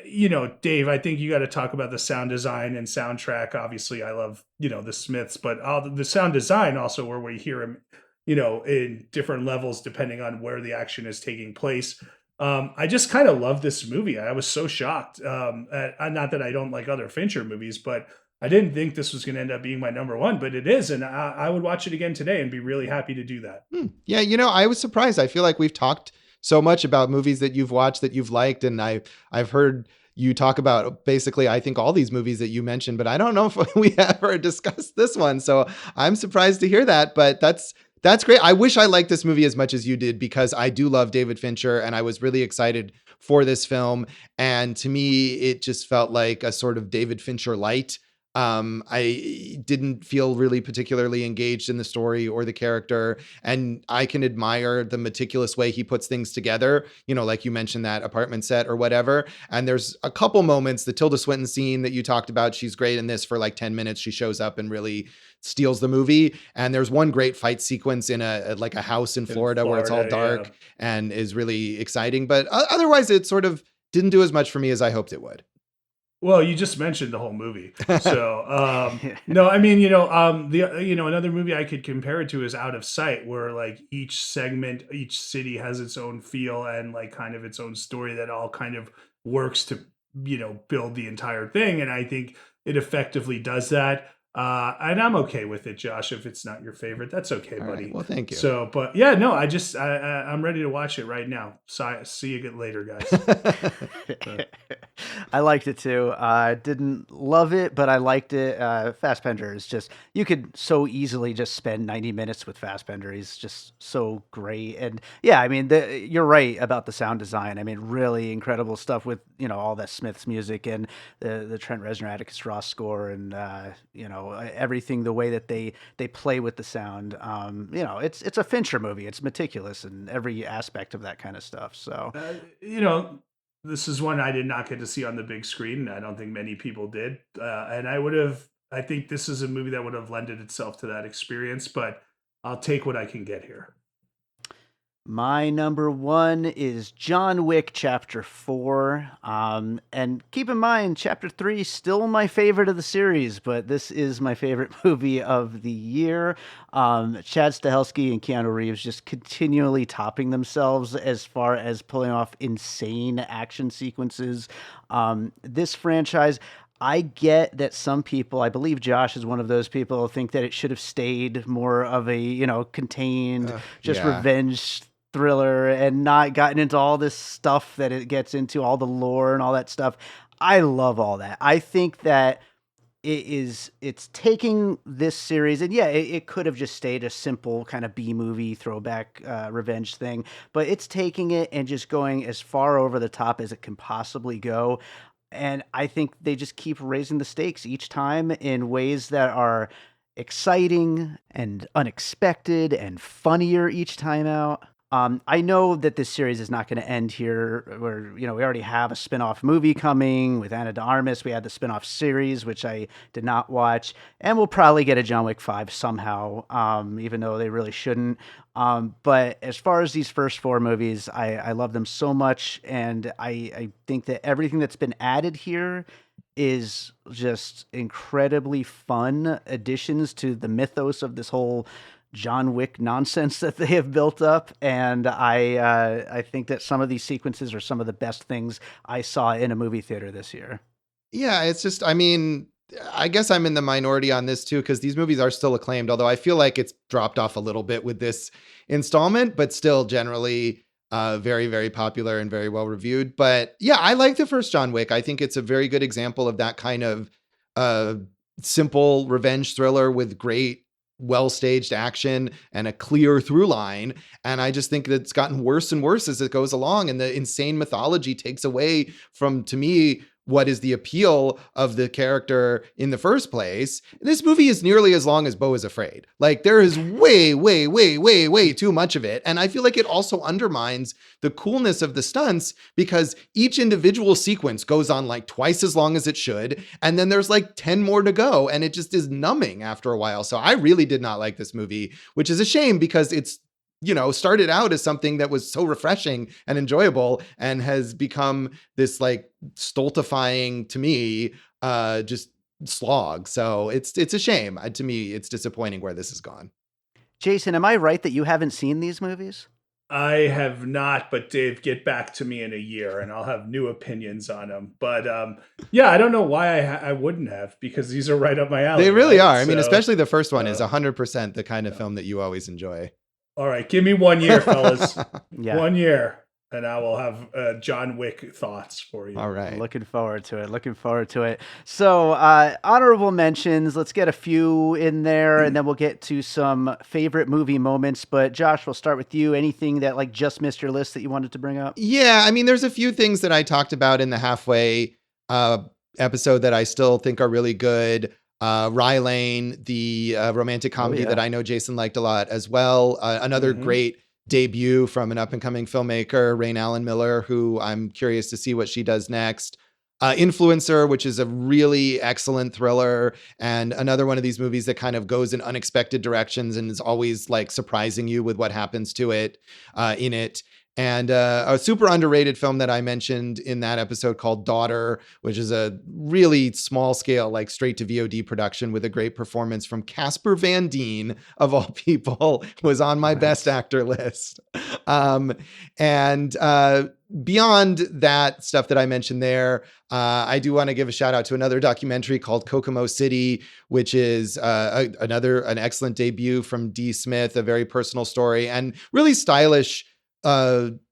you know, Dave, I think you got to talk about the sound design and soundtrack. Obviously, I love, you know, the Smiths, but the sound design also where we hear him, you know, in different levels depending on where the action is taking place. I just kind of love this movie. I was so shocked. Not that I don't like other Fincher movies, but I didn't think this was going to end up being my number one, but it is. And I would watch it again today and be really happy to do that. Yeah, you know, I was surprised. I feel like we've talked so much about movies that you've watched that you've liked, and I've heard you talk about basically I think all these movies that you mentioned, but I don't know if we ever discussed this one. So I'm surprised to hear that, but that's great. I wish I liked this movie as much as you did because I do love David Fincher and I was really excited for this film. And to me, it just felt like a sort of David Fincher light. I didn't feel really particularly engaged in the story or the character. And I can admire the meticulous way he puts things together, you know, like you mentioned that apartment set or whatever. And there's a couple moments, the Tilda Swinton scene that you talked about, she's great in this for like 10 minutes. She shows up and really steals the movie. And there's one great fight sequence in a house in Florida where it's all dark and is really exciting. But otherwise, it sort of didn't do as much for me as I hoped it would. Well, you just mentioned the whole movie. So, no, I mean, you know, another movie I could compare it to is Out of Sight, where like each segment, each city has its own feel and like kind of its own story that all kind of works to, you know, build the entire thing. And I think it effectively does that. And I'm okay with it, Josh. If it's not your favorite, that's okay, All buddy. right. Well, thank you. So, but yeah, no, I'm ready to watch it right now. So, see you later, guys. I liked it too. I didn't love it, but I liked it. Fassbender is just, you could so easily just spend 90 minutes with Fassbender. He's just so great. And yeah, I mean, you're right about the sound design. I mean, really incredible stuff with, you know, all that Smith's music and the Trent Reznor Atticus Ross score and, you know, everything, the way that they play with the sound. You know, it's a Fincher movie. It's meticulous in every aspect of that kind of stuff. So, you know, this is one I did not get to see on the big screen. I don't think many people did. And I think this is a movie that would have lended itself to that experience, but I'll take what I can get here. my number one is John Wick Chapter 4. And keep in mind, Chapter 3 is still my favorite of the series, but this is my favorite movie of the year. Chad Stahelski and Keanu Reeves just continually topping themselves as far as pulling off insane action sequences. This franchise, I get that some people, I believe Josh is one of those people, think that it should have stayed more of a, you know, contained, just yeah. revenge thriller and not gotten into all this stuff that it gets into, all the lore and all that stuff. I love all that. I think that it's taking this series, and yeah, it could have just stayed a simple kind of B movie throwback revenge thing, but it's taking it and just going as far over the top as it can possibly go. And I think they just keep raising the stakes each time in ways that are exciting and unexpected and funnier each time out. I know that this series is not going to end here. Where, you know, we already have a spin-off movie coming with Ana de Armas. We had the spin-off series, which I did not watch, and we'll probably get a John Wick 5 somehow, even though they really shouldn't. But as far as these first four movies, I love them so much, and I think that everything that's been added here is just incredibly fun additions to the mythos of this whole John Wick nonsense that they have built up, and I think that some of these sequences are some of the best things I saw in a movie theater this year. Yeah, it's just, I mean, I guess I'm in the minority on this too, because these movies are still acclaimed, although I feel like it's dropped off a little bit with this installment, but still generally very, very popular and very well reviewed. But yeah, I like the first John Wick. I think it's a very good example of that kind of uh, simple revenge thriller with great, well staged action and a clear through line. And I just think that it's gotten worse and worse as it goes along. And the insane mythology takes away from, to me, what is the appeal of the character in the first place. This movie is nearly as long as Beau is Afraid. Like there is way, way, way, way, way too much of it. And I feel like it also undermines the coolness of the stunts because each individual sequence goes on like twice as long as it should. And then there's like 10 more to go. And it just is numbing after a while. So I really did not like this movie, which is a shame because it's, started out as something that was so refreshing and enjoyable and has become this like stultifying to me, just slog. So it's a shame. To me, it's disappointing where this has gone. Jason, am I right that you haven't seen these movies? I have not, but Dave, get back to me in a year and I'll have new opinions on them. But yeah, I don't know why I wouldn't have, because these are right up my alley. They really right? are. I mean, especially the first one is uh, 100% the kind of film that you always enjoy. all right, give me 1 year, fellas. Yeah. 1 year, and I will have John Wick thoughts for you. All right. Looking forward to it. Looking forward to it. So, honorable mentions. Let's get a few in there, and then we'll get to some favorite movie moments. But Josh, we'll start with you. Anything that like just missed your list that you wanted to bring up? Yeah, I mean, there's a few things that I talked about in the halfway episode that I still think are really good. Rye Lane, the romantic comedy yeah. that I know Jason liked a lot as well. Another great debut from an up-and-coming filmmaker, Rain Allen Miller, who I'm curious to see what she does next. Influencer, which is a really excellent thriller, and another one of these movies that kind of goes in unexpected directions and is always like surprising you with what happens to it in it. And a super underrated film that I mentioned in that episode called Daughter, which is a really small scale, like straight to VOD production with a great performance from Casper Van Dien, of all people, was on my best actor list. And beyond that stuff that I mentioned there, I do want to give a shout out to another documentary called Kokomo City, which is an excellent debut from D. Smith, a very personal story and really stylish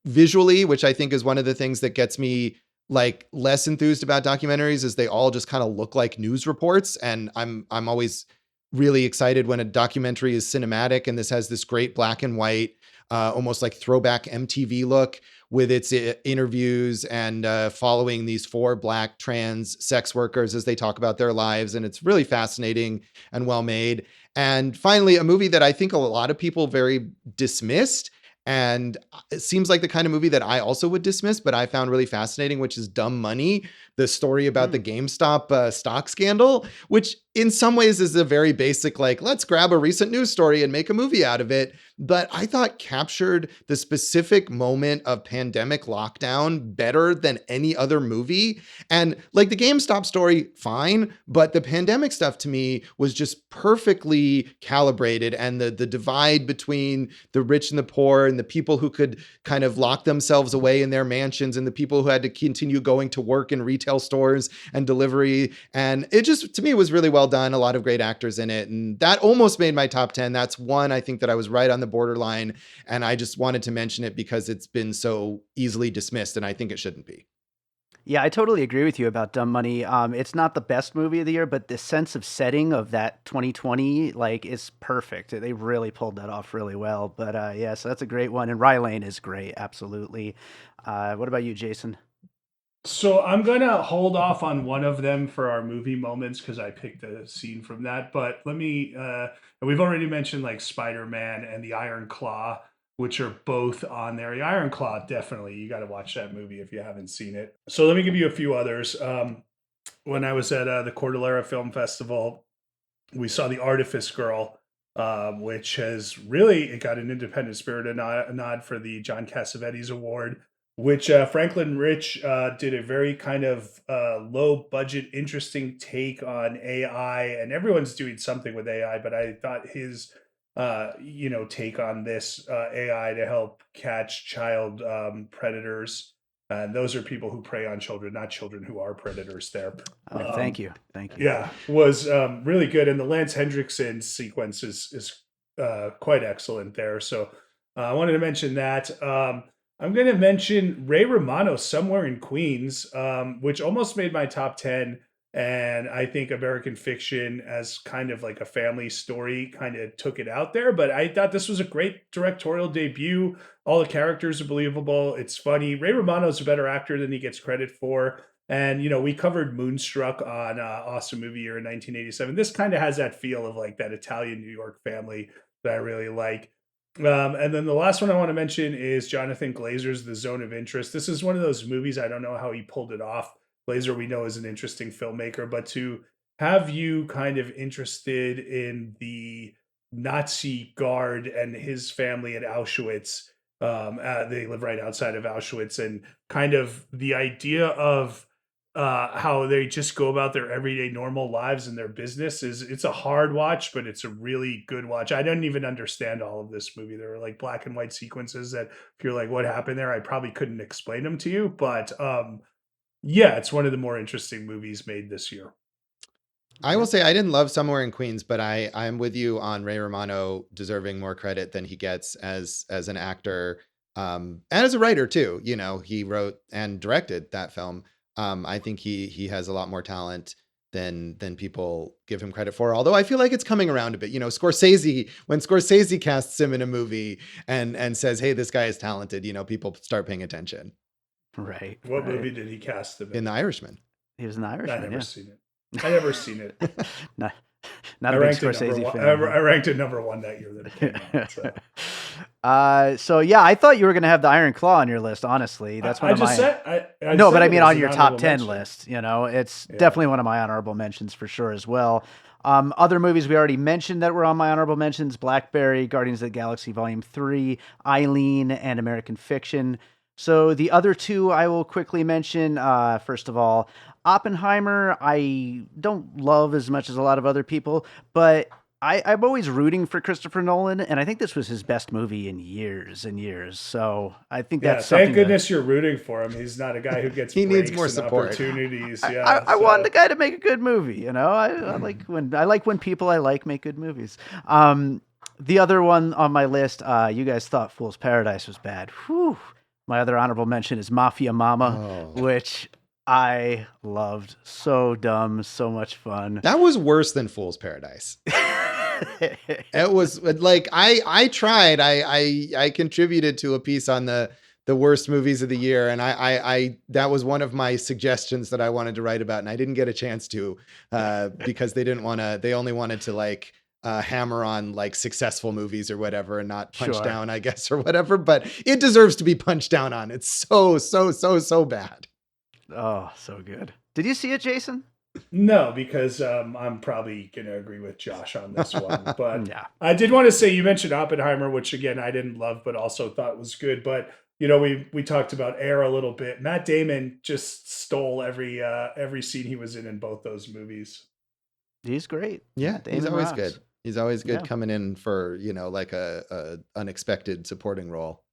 visually, which I think is one of the things that gets me like less enthused about documentaries, is they all just kind of look like news reports. And I'm always really excited when a documentary is cinematic, and this has this great black and white, almost like throwback MTV look with its interviews and following these 4 Black trans sex workers as they talk about their lives. And it's really fascinating and well made. And finally, a movie that I think a lot of people very dismissed, and it seems like the kind of movie that I also would dismiss, but I found really fascinating, which is Dumb Money, the story about the GameStop stock scandal, which in some ways is a very basic, like, let's grab a recent news story and make a movie out of it. But I thought captured the specific moment of pandemic lockdown better than any other movie. And like the GameStop story, fine, but the pandemic stuff to me was just perfectly calibrated. And the divide between the rich and the poor and the people who could kind of lock themselves away in their mansions and the people who had to continue going to work in retail stores and delivery. And it just, to me, was really well done. A lot of great actors in it. And that almost made my top 10. That's one I think that I was right on the borderline. And I just wanted to mention it because it's been so easily dismissed, and I think it shouldn't be. Yeah, I totally agree with you about Dumb Money. It's not the best movie of the year, but the sense of setting of that 2020, like, is perfect. They really pulled that off really well. But yeah, so that's a great one. And Rye Lane is great, absolutely. What about you, Jason? So I'm gonna hold off on one of them for our movie moments because I picked a scene from that. But let me. We've already mentioned like Spider-Man and the Iron Claw, which are both on there. The Iron Claw, definitely, you got to watch that movie if you haven't seen it. So let me give you a few others. When I was at the Cordillera Film Festival, we saw The Artifice Girl, which has really, it got an Independent Spirit nod for the John Cassavetes Award, which Franklin Rich did a very kind of low budget, interesting take on AI, and everyone's doing something with AI, but I thought his take on this AI to help catch child predators And those are people who prey on children, not children who are predators there. Oh, thank you. Yeah, was really good. And the Lance Hendrickson sequence is quite excellent there. So I wanted to mention that. I'm going to mention Ray Romano, Somewhere in Queens, which almost made my top 10. And I think American Fiction, as kind of like a family story, kind of took it out there. But I thought this was a great directorial debut. All the characters are believable. It's funny. Ray Romano's a better actor than he gets credit for. And, we covered Moonstruck on Awesome Movie Year in 1987. This kind of has that feel of like that Italian New York family that I really like. And then the last one I want to mention is Jonathan Glazer's The Zone of Interest. This is one of those movies, I don't know how he pulled it off. Glazer, we know, is an interesting filmmaker, but to have you kind of interested in the Nazi guard and his family at Auschwitz, they live right outside of Auschwitz, and kind of the idea of how they just go about their everyday normal lives and their business it's a hard watch, but it's a really good watch. I didn't even understand all of this movie. There were like black and white sequences that if you're like, what happened there? I probably couldn't explain them to you, but yeah, it's one of the more interesting movies made this year. I will say I didn't love Somewhere in Queens, but I'm with you on Ray Romano deserving more credit than he gets as an actor, and as a writer too. He wrote and directed that film. I think he has a lot more talent than people give him credit for. Although I feel like it's coming around a bit. Scorsese, when Scorsese casts him in a movie and says, "Hey, this guy is talented," people start paying attention. Right. What movie did he cast him In The Irishman? He was an Irishman. I never seen it. I never seen it. not a big Scorsese fan. I ranked it number one that year that it came out. So yeah, I thought you were going to have the Iron Claw on your list. Honestly, that's one of my. No, but I mean on your top 10 list. It's definitely one of my honorable mentions for sure as well. Other movies we already mentioned that were on my honorable mentions: Blackberry, Guardians of the Galaxy Volume 3, Eileen, and American Fiction. So the other two I will quickly mention. First of all, Oppenheimer, I don't love as much as a lot of other people, but I'm always rooting for Christopher Nolan, and I think this was his best movie in years and years. So I think that's something. Thank goodness you're rooting for him. He's not a guy who gets he needs more support. Opportunities. I want the guy to make a good movie. I like when people I like make good movies. The other one on my list, you guys thought Fool's Paradise was bad. Whew. My other honorable mention is Mafia Mama, which I loved. So dumb, so much fun. That was worse than Fool's Paradise. It was like I tried. I contributed to a piece on the worst movies of the year, and I that was one of my suggestions that I wanted to write about, and I didn't get a chance to because they didn't want to. They only wanted to like hammer on like successful movies or whatever, and not punch down, I guess, or whatever. But it deserves to be punched down on. It's so bad. Oh, so good. Did you see it, Jason? No, because I'm probably going to agree with Josh on this one. But yeah. I did want to say, you mentioned Oppenheimer, which again, I didn't love, but also thought was good. But, we talked about Air a little bit. Matt Damon just stole every scene he was in both those movies. He's great. Yeah, he's always good. He's always good coming in for, like a unexpected supporting role.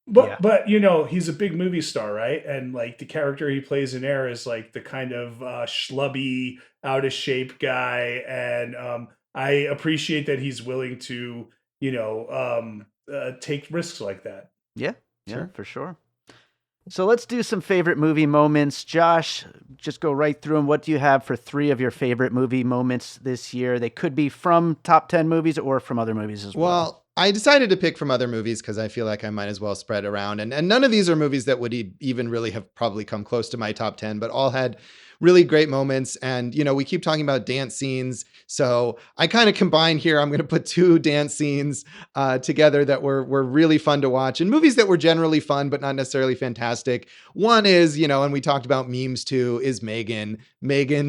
But he's a big movie star, right? And like the character he plays in Air is like the kind of schlubby, out of shape guy, and I appreciate that he's willing to take risks like that. Yeah, sure. For sure. So let's do some favorite movie moments. Josh, just go right through them. What do you have for 3 of your favorite movie moments this year? They could be from top 10 movies or from other movies as well. Well, I decided to pick from other movies because I feel like I might as well spread around. And none of these are movies that would even really have probably come close to my top 10, but all had really great moments. And, we keep talking about dance scenes. So I kind of combine here. I'm going to put 2 dance scenes together that were really fun to watch, and movies that were generally fun, but not necessarily fantastic. One is, and we talked about memes too, is Megan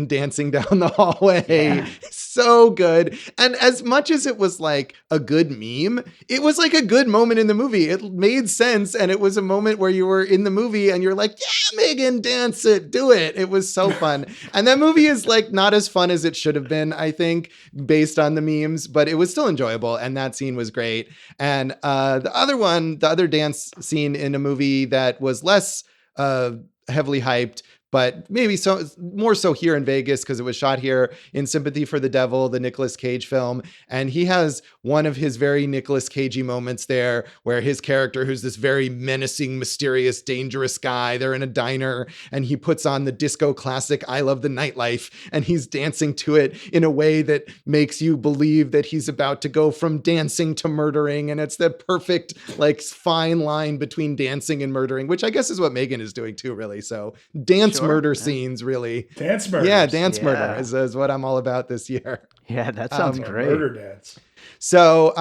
dancing down the hallway. Yeah. So good. And as much as it was like a good meme, it was like a good moment in the movie. It made sense. And it was a moment where you were in the movie and you're like, yeah, Megan, dance it, do it. It was so fun. And that movie is like not as fun as it should have been, I think, based on the memes, but it was still enjoyable. And that scene was great. And the other dance scene in a movie that was less heavily hyped, but maybe more so here in Vegas because it was shot here in Sympathy for the Devil, the Nicolas Cage film. And he has one of his very Nicolas Cagey moments there where his character, who's this very menacing, mysterious, dangerous guy, they're in a diner and he puts on the disco classic I Love the Nightlife and he's dancing to it in a way that makes you believe that he's about to go from dancing to murdering. And it's the perfect, like, fine line between dancing and murdering, which I guess is what Megan is doing too, really. So dance murder scenes, really. Dance murder. Yeah, dance murder is what I'm all about this year. Yeah, that sounds great. Murder dance. So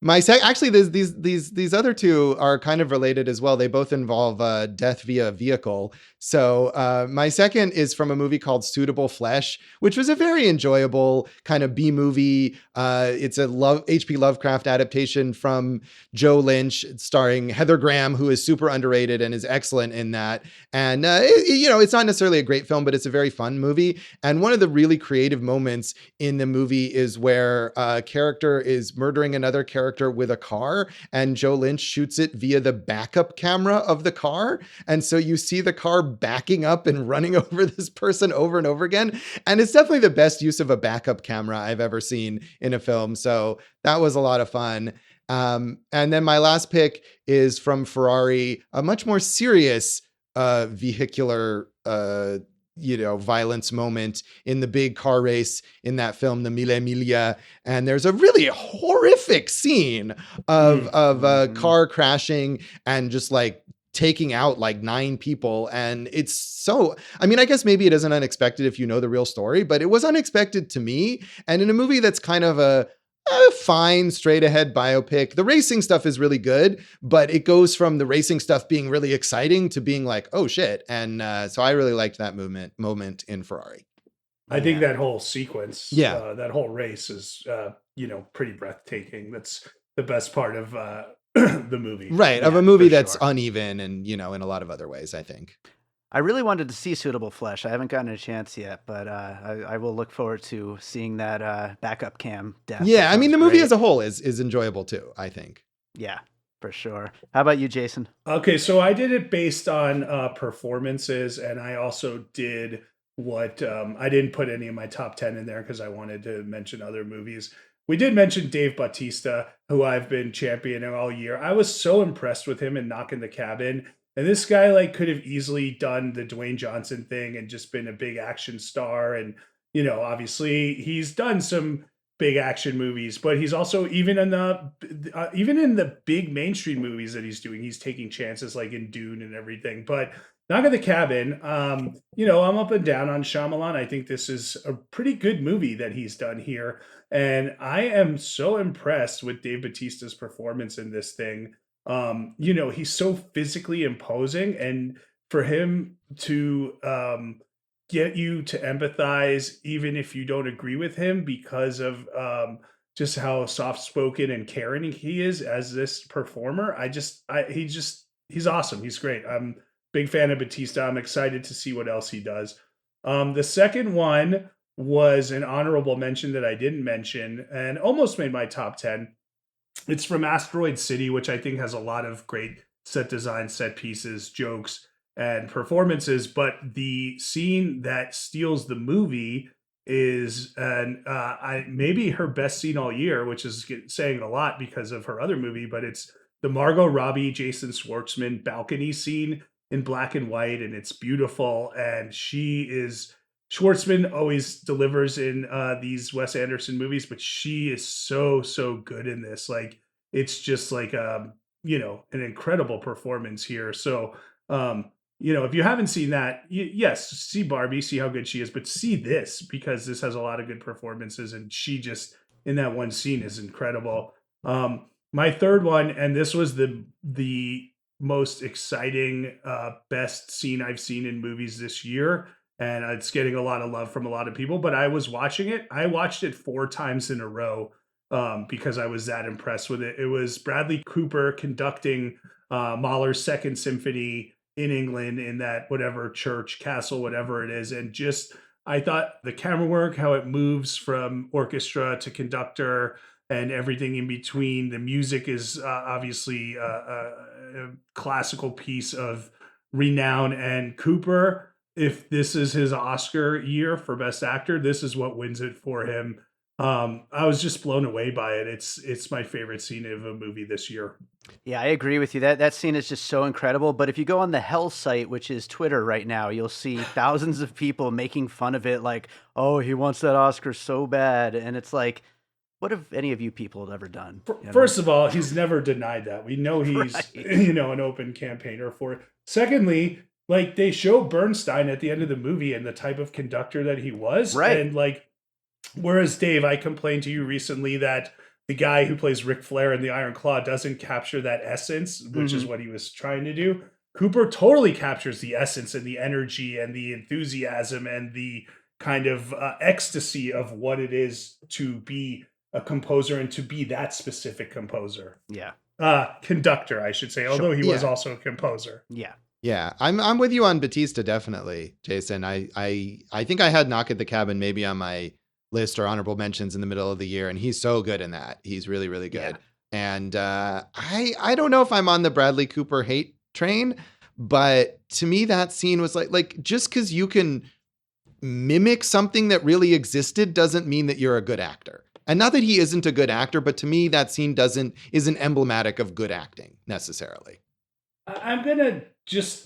actually these other two are kind of related as well. They both involve death via vehicle. So my second is from a movie called Suitable Flesh, which was a very enjoyable kind of B movie. It's a H.P. Lovecraft adaptation from Joe Lynch, starring Heather Graham, who is super underrated and is excellent in that. And it's not necessarily a great film, but it's a very fun movie. And one of the really creative moments in the movie is where a character is murdering another character with a car, and Joe Lynch shoots it via the backup camera of the car. And so you see the car backing up and running over this person over and over again. And it's definitely the best use of a backup camera I've ever seen in a film. So that was a lot of fun. And then my last pick is from Ferrari, a much more serious vehicular violence moment in the big car race in that film, the Mille Miglia. And there's a really horrific scene of a car crashing and just like taking out like 9 people. And it's so, I mean, I guess maybe it isn't unexpected if you know the real story, but it was unexpected to me. And in a movie that's kind of a fine, straight ahead biopic, the racing stuff is really good, but it goes from the racing stuff being really exciting to being like, oh shit. And so I really liked that moment in Ferrari. I think that whole sequence, Yeah. that whole race is, pretty breathtaking. That's the best part of the movie. Right. Of a movie that's uneven and, in a lot of other ways, I think. I really wanted to see Suitable Flesh. I haven't gotten a chance yet, but I will look forward to seeing that backup cam death. Yeah, I mean, the movie as a whole is enjoyable too, I think. Yeah, for sure. How about you, Jason? Okay, so I did it based on performances, and I also did what I didn't put any of my top 10 in there because I wanted to mention other movies. We did mention Dave Bautista, who I've been championing all year. I was so impressed with him in Knock in the Cabin. And this guy could have easily done the Dwayne Johnson thing and just been a big action star. And, obviously he's done some big action movies, but he's also even in the big mainstream movies that he's doing, he's taking chances like in Dune and everything. But Knock at the Cabin, I'm up and down on Shyamalan. I think this is a pretty good movie that he's done here. And I am so impressed with Dave Bautista's performance in this thing. He's so physically imposing, and for him to get you to empathize even if you don't agree with him because of just how soft-spoken and caring he is as this performer, he's awesome. He's great. I'm a big fan of Bautista. I'm excited to see what else he does. The second one was an honorable mention that I didn't mention and almost made my top 10. It's from Asteroid City, which I think has a lot of great set design, set pieces, jokes, and performances. But the scene that steals the movie is maybe her best scene all year, which is saying a lot because of her other movie. But it's the Margot Robbie, Jason Schwartzman balcony scene in black and white, and it's beautiful. And Schwartzman always delivers in these Wes Anderson movies, but she is so good in this. Like, it's just like, an incredible performance here. So, if you haven't seen that, yes, see Barbie, see how good she is, but see this because this has a lot of good performances. And she just in that one scene is incredible. My third one, and this was the most exciting, best scene I've seen in movies this year. And it's getting a lot of love from a lot of people, but I was watching it. I watched it 4 times in a row because I was that impressed with it. It was Bradley Cooper conducting Mahler's Second Symphony in England in that whatever church, castle, whatever it is. And just, I thought the camera work, how it moves from orchestra to conductor and everything in between. The music is obviously a classical piece of renown. And Cooper, if this is his Oscar year for Best Actor, this is what wins it for him. I was just blown away by it. It's my favorite scene of a movie this year. Yeah, I agree with you. That scene is just so incredible. But if you go on the Hell site, which is Twitter right now, you'll see thousands of people making fun of it, like, "Oh, he wants that Oscar so bad," and it's like, what have any of you people ever done? You know? First of all, he's never denied that. We know he's Right. an open campaigner for it. Secondly, like they show Bernstein at the end of the movie and the type of conductor that he was, Right. and like, whereas Dave, I complained to you recently that the guy who plays Ric Flair in the Iron Claw doesn't capture that essence, which is what he was trying to do. Cooper totally captures the essence and the energy and the enthusiasm and the kind of ecstasy of what it is to be a composer and to be that specific composer. Yeah. Conductor, I should say, although he was Yeah. also a composer. Yeah. Yeah, I'm with you on Batista, definitely, Jason. I think I had Knock at the Cabin maybe on my list or honorable mentions in the middle of the year, and he's so good in that. He's really, really good. Yeah. And I don't know if I'm on the Bradley Cooper hate train, but to me that scene was like just because you can mimic something that really existed doesn't mean that you're a good actor. And not that he isn't a good actor, but to me that scene isn't emblematic of good acting necessarily. I'm gonna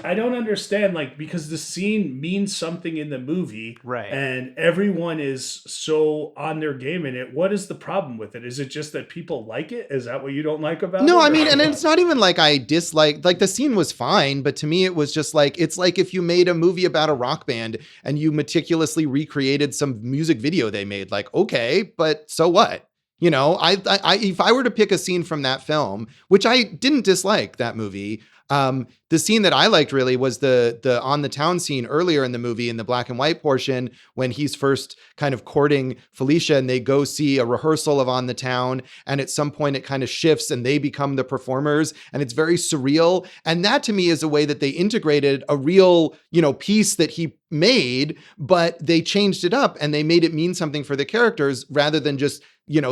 I don't understand, like, because the scene means something in the movie, Right. and everyone is so on their game in it. What is the problem with it? Is it just that people like it? Is that what you don't like about it? No, I Or mean, and what? it's not even like I dislike, like the scene was fine, but to me it was just like, it's like if you made a movie about a rock band and you meticulously recreated some music video they made, like, okay, but so what? You know, I if I were to pick a scene from that film, which I didn't dislike that movie, the scene that I liked really was the on the town scene earlier in the movie, in the black and white portion, when he's first kind of courting Felicia and they go see a rehearsal of On the Town. And at some point it kind of shifts and they become the performers and it's very surreal. And that to me is a way that they integrated a real, piece that he made, but they changed it up and they made it mean something for the characters rather than just,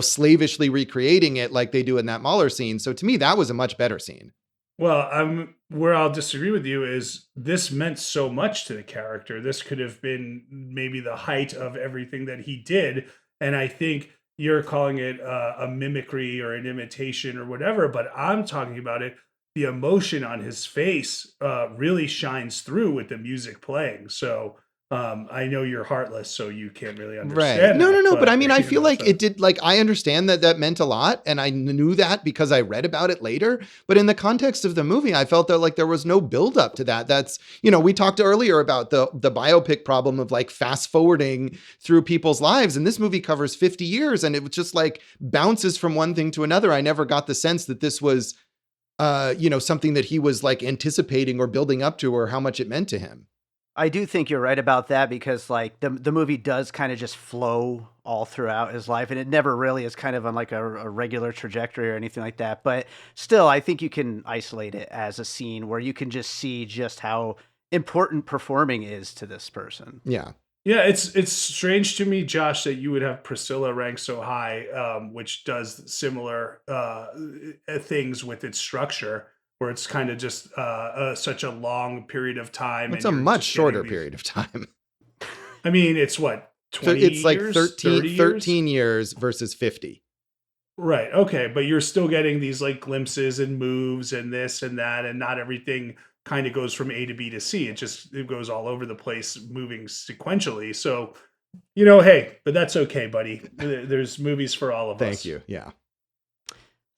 slavishly recreating it like they do in that Mahler scene. So to me, that was a much better scene. Well, where I'll disagree with you is this meant so much to the character. This could have been maybe the height of everything that he did. And I think you're calling it a mimicry or an imitation or whatever, but I'm talking about it. The emotion on his face really shines through with the music playing. So I know you're heartless, so you can't really understand. No, that, but I mean, I feel like so. it did, like, I understand that meant a lot. And I knew that because I read about it later. But in the context of the movie, I felt that like there was no buildup to that. That's, we talked earlier about the biopic problem of like fast forwarding through people's lives. And this movie covers 50 years and it was just like bounces from one thing to another. I never got the sense that this was, something that he was like anticipating or building up to or how much it meant to him. I do think you're right about that because like the movie does kind of just flow all throughout his life and it never really is kind of on like a regular trajectory or anything like that. But still, I think you can isolate it as a scene where you can just see just how important performing is to this person. Yeah. Yeah, it's strange to me, Josh, that you would have Priscilla ranked so high, which does similar things with its structure, where it's kind of just such a long period of time. It's and a you're much just shorter getting these- period of time. I mean, it's what, So 20 it's like years? 13 30 years? years versus 50. Right. Okay. But you're still getting these like glimpses and moves and this and that, and not everything kind of goes from A to B to C. It goes all over the place, moving sequentially. So, hey, but that's okay, buddy. There's movies for all of us. Thank you. Yeah.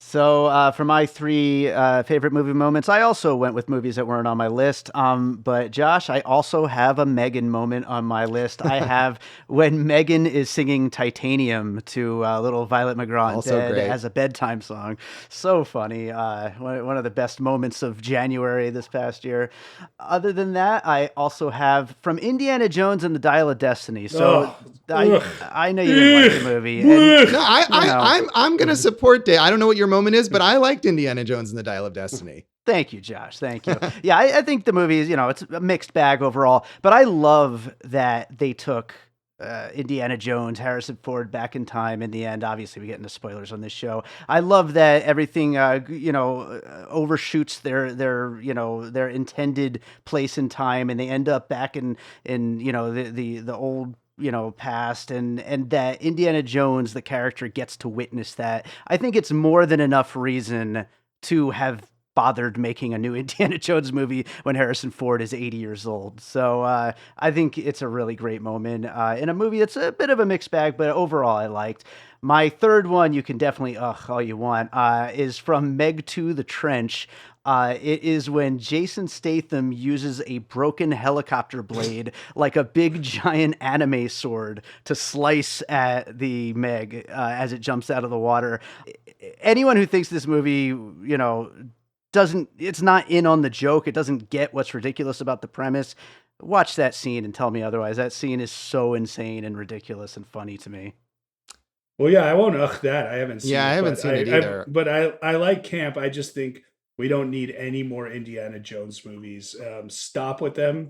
So for my three favorite movie moments, I also went with movies that weren't on my list. But Josh, I also have a Megan moment on my list. I have when Megan is singing Titanium to little Violet McGraw in Also bed great. as a bedtime song. So funny. One of the best moments of January this past year. Other than that, I also have from Indiana Jones and the Dial of Destiny. So I know you didn't like the movie. And, No, I'm gonna support Dave. I don't know what your moment is, but I liked Indiana Jones and the Dial of Destiny. thank you, Josh. Thank you. Yeah, I think the movie is, it's a mixed bag overall, but I love that they took Indiana Jones, Harrison Ford back in time. In the end, obviously, we get into spoilers on this show. I love that everything, overshoots their intended place in time, and they end up back in the old past, and that Indiana Jones, the character, gets to witness that. I think it's more than enough reason to have bothered making a new Indiana Jones movie when Harrison Ford is 80 years old. So I think it's a really great moment in a movie that's a bit of a mixed bag, but overall I liked. My third one, you can definitely all you want, is from Meg 2: The Trench. It is when Jason Statham uses a broken helicopter blade like a big giant anime sword to slice at the Meg as it jumps out of the water. Anyone who thinks this movie, it's not in on the joke, it doesn't get what's ridiculous about the premise, watch that scene and tell me otherwise. That scene is so insane and ridiculous and funny to me. Well, yeah, I won't that. I haven't seen it. Yeah, I haven't seen it either. But I like camp. I just think we don't need any more Indiana Jones movies. Stop with them.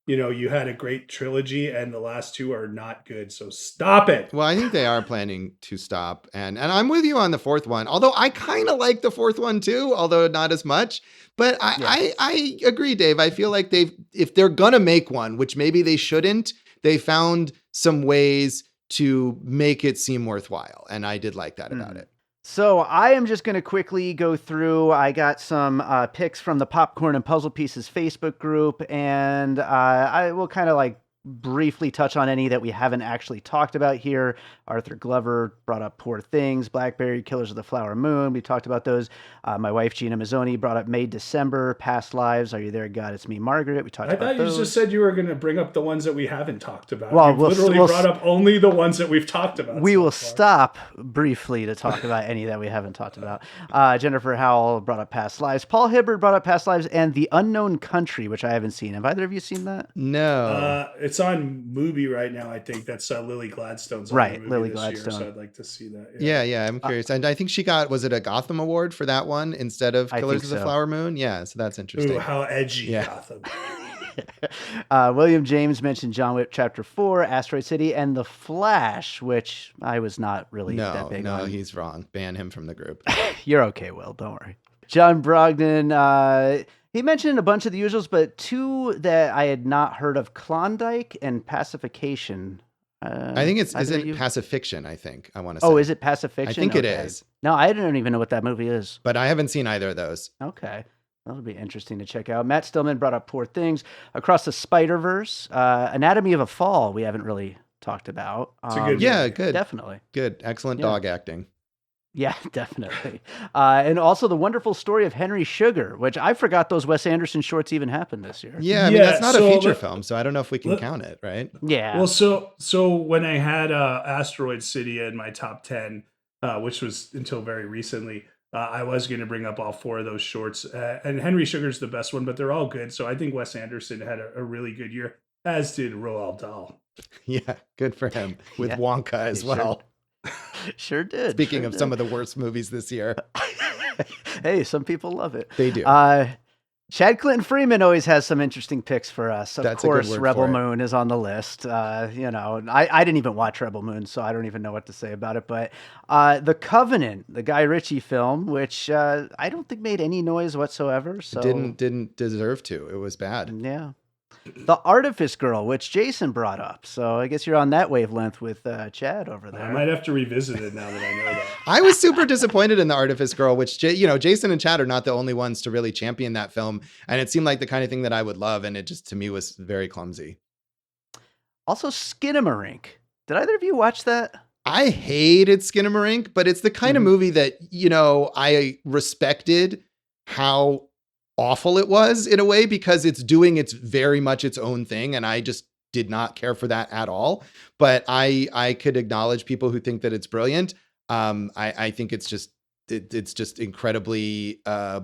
You had a great trilogy and the last two are not good. So stop it. Well, I think they are planning to stop. And I'm with you on the fourth one, although I kind of like the fourth one too, although not as much. But I agree, Dave. I feel like if they're going to make one, which maybe they shouldn't, they found some ways to make it seem worthwhile. And I did like that about it. So I am just going to quickly go through. I got some picks from the Popcorn and Puzzle Pieces Facebook group, and I will kind of briefly touch on any that we haven't actually talked about here. Arthur Glover brought up Poor Things, Blackberry, Killers of the Flower Moon. We talked about those. My wife, Gina Mazzoni, brought up May December, Past Lives, Are You There, God? It's Me, Margaret. We talked about those. I thought you just said you were going to bring up the ones that we haven't talked about. Well, You've literally brought up only the ones that we've talked about. We will stop briefly to talk about any that we haven't talked about. Jennifer Howell brought up Past Lives. Paul Hibbard brought up Past Lives and The Unknown Country, which I haven't seen. Have either of you seen that? No. It's on Mubi right now. I think that's Lily Gladstone's right. Lily Gladstone. So I'd like to see that. Yeah. I'm curious, and I think she was it a Gotham Award for that one instead of Killers of the Flower Moon? Yeah, so that's interesting. Ooh, how edgy Gotham. William James mentioned John Wick Chapter 4, Asteroid City, and The Flash, which I was not really that big on. No, he's wrong. Ban him from the group. You're okay, Will. Don't worry. John Brogdon, he mentioned a bunch of the usuals, but two that I had not heard of, Klondike and Pacification. I think is it Pacifiction, I think. I want to say. Oh, is it Pacifiction? I think it is. No, I don't even know what that movie is. But I haven't seen either of those. Okay. That'll be interesting to check out. Matt Stillman brought up Poor Things, Across the Spider-Verse, Anatomy of a Fall we haven't really talked about. It's a good movie. Yeah, good. Definitely. Good. Excellent dog acting. Yeah, definitely. And also The Wonderful Story of Henry Sugar, which I forgot those Wes Anderson shorts even happened this year. Yeah, I mean, that's not a feature film, so I don't know if we can count it, right? Yeah. Well, so when I had Asteroid City in my top 10, which was until very recently, I was going to bring up all four of those shorts. And Henry Sugar's the best one, but they're all good. So I think Wes Anderson had a really good year, as did Roald Dahl. Yeah, good for him. With Wonka as well. Sure did. Speaking of some of the worst movies this year. Hey, some people love it. They do. Chad Clinton Freeman always has some interesting picks for us. Of course, Rebel Moon is on the list. I didn't even watch Rebel Moon, so I don't even know what to say about it. But The Covenant, the Guy Ritchie film, which I don't think made any noise whatsoever. So it didn't deserve to. It was bad. Yeah. The Artifice Girl, which Jason brought up. So I guess you're on that wavelength with Chad over there. I might have to revisit it now that I know that. I was super disappointed in The Artifice Girl, which, Jason and Chad are not the only ones to really champion that film. And it seemed like the kind of thing that I would love. And it just, to me, was very clumsy. Also, Skinamarink. Did either of you watch that? I hated Skinamarink, but it's the kind of movie that, I respected how awful it was in a way, because it's doing very much its own thing, and I just did not care for that at all. But I could acknowledge people who think that it's brilliant. I think it's just incredibly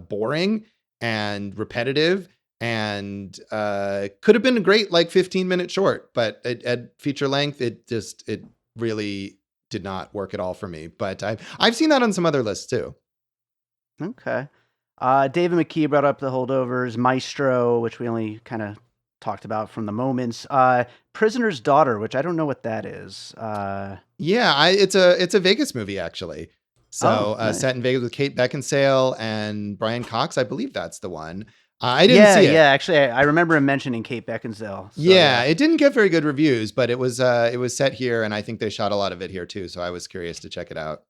boring and repetitive, and could have been a great 15-minute short, but at feature length it really did not work at all for me. But I've seen that on some other lists too. Okay. David McKee brought up The Holdovers, Maestro, which we only kind of talked about from the moments. Prisoner's Daughter, which I don't know what that is. Yeah, it's a Vegas movie actually. So Nice. set in Vegas with Kate Beckinsale and Brian Cox. I believe that's the one. I didn't see it. Yeah. Actually, I remember him mentioning Kate Beckinsale. So, yeah, it didn't get very good reviews, but it was set here, and I think they shot a lot of it here too. So I was curious to check it out.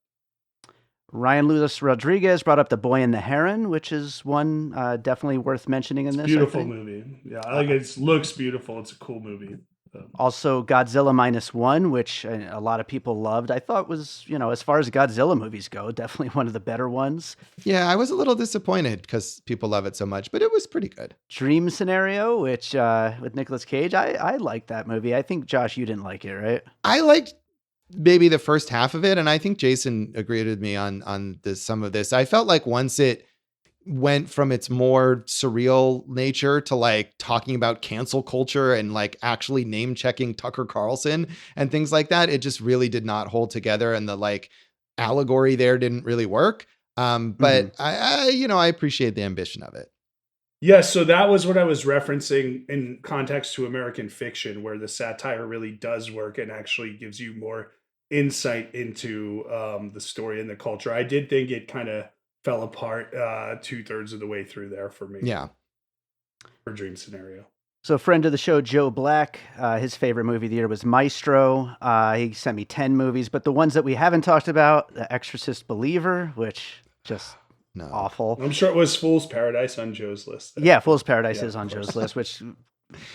Ryan Luis Rodriguez brought up The Boy and the Heron, which is one definitely worth mentioning in this. Beautiful movie. Yeah, I like it. It looks beautiful. It's a cool movie. Also, Godzilla -1, which a lot of people loved. I thought was, as far as Godzilla movies go, definitely one of the better ones. Yeah, I was a little disappointed because people love it so much, but it was pretty good. Dream Scenario, which with Nicolas Cage, I liked that movie. I think, Josh, you didn't like it, right? I liked maybe the first half of it, and I think Jason agreed with me on some of this. I felt like once it went from its more surreal nature to like talking about cancel culture and like actually name checking Tucker Carlson and things like that, it just really did not hold together, and the like allegory there didn't really work. But I appreciate the ambition of it. Yeah, so that was what I was referencing in context to American Fiction, where the satire really does work and actually gives you more insight into the story and the culture. I did think it kind of fell apart 2/3 of the way through there for me. Yeah. For Dream Scenario. So, friend of the show, Joe Black, his favorite movie of the year was Maestro. He sent me 10 movies, but the ones that we haven't talked about, The Exorcist Believer, which just awful. I'm sure it was Fool's Paradise on Joe's list. Yeah, Fool's Paradise is on Joe's list, which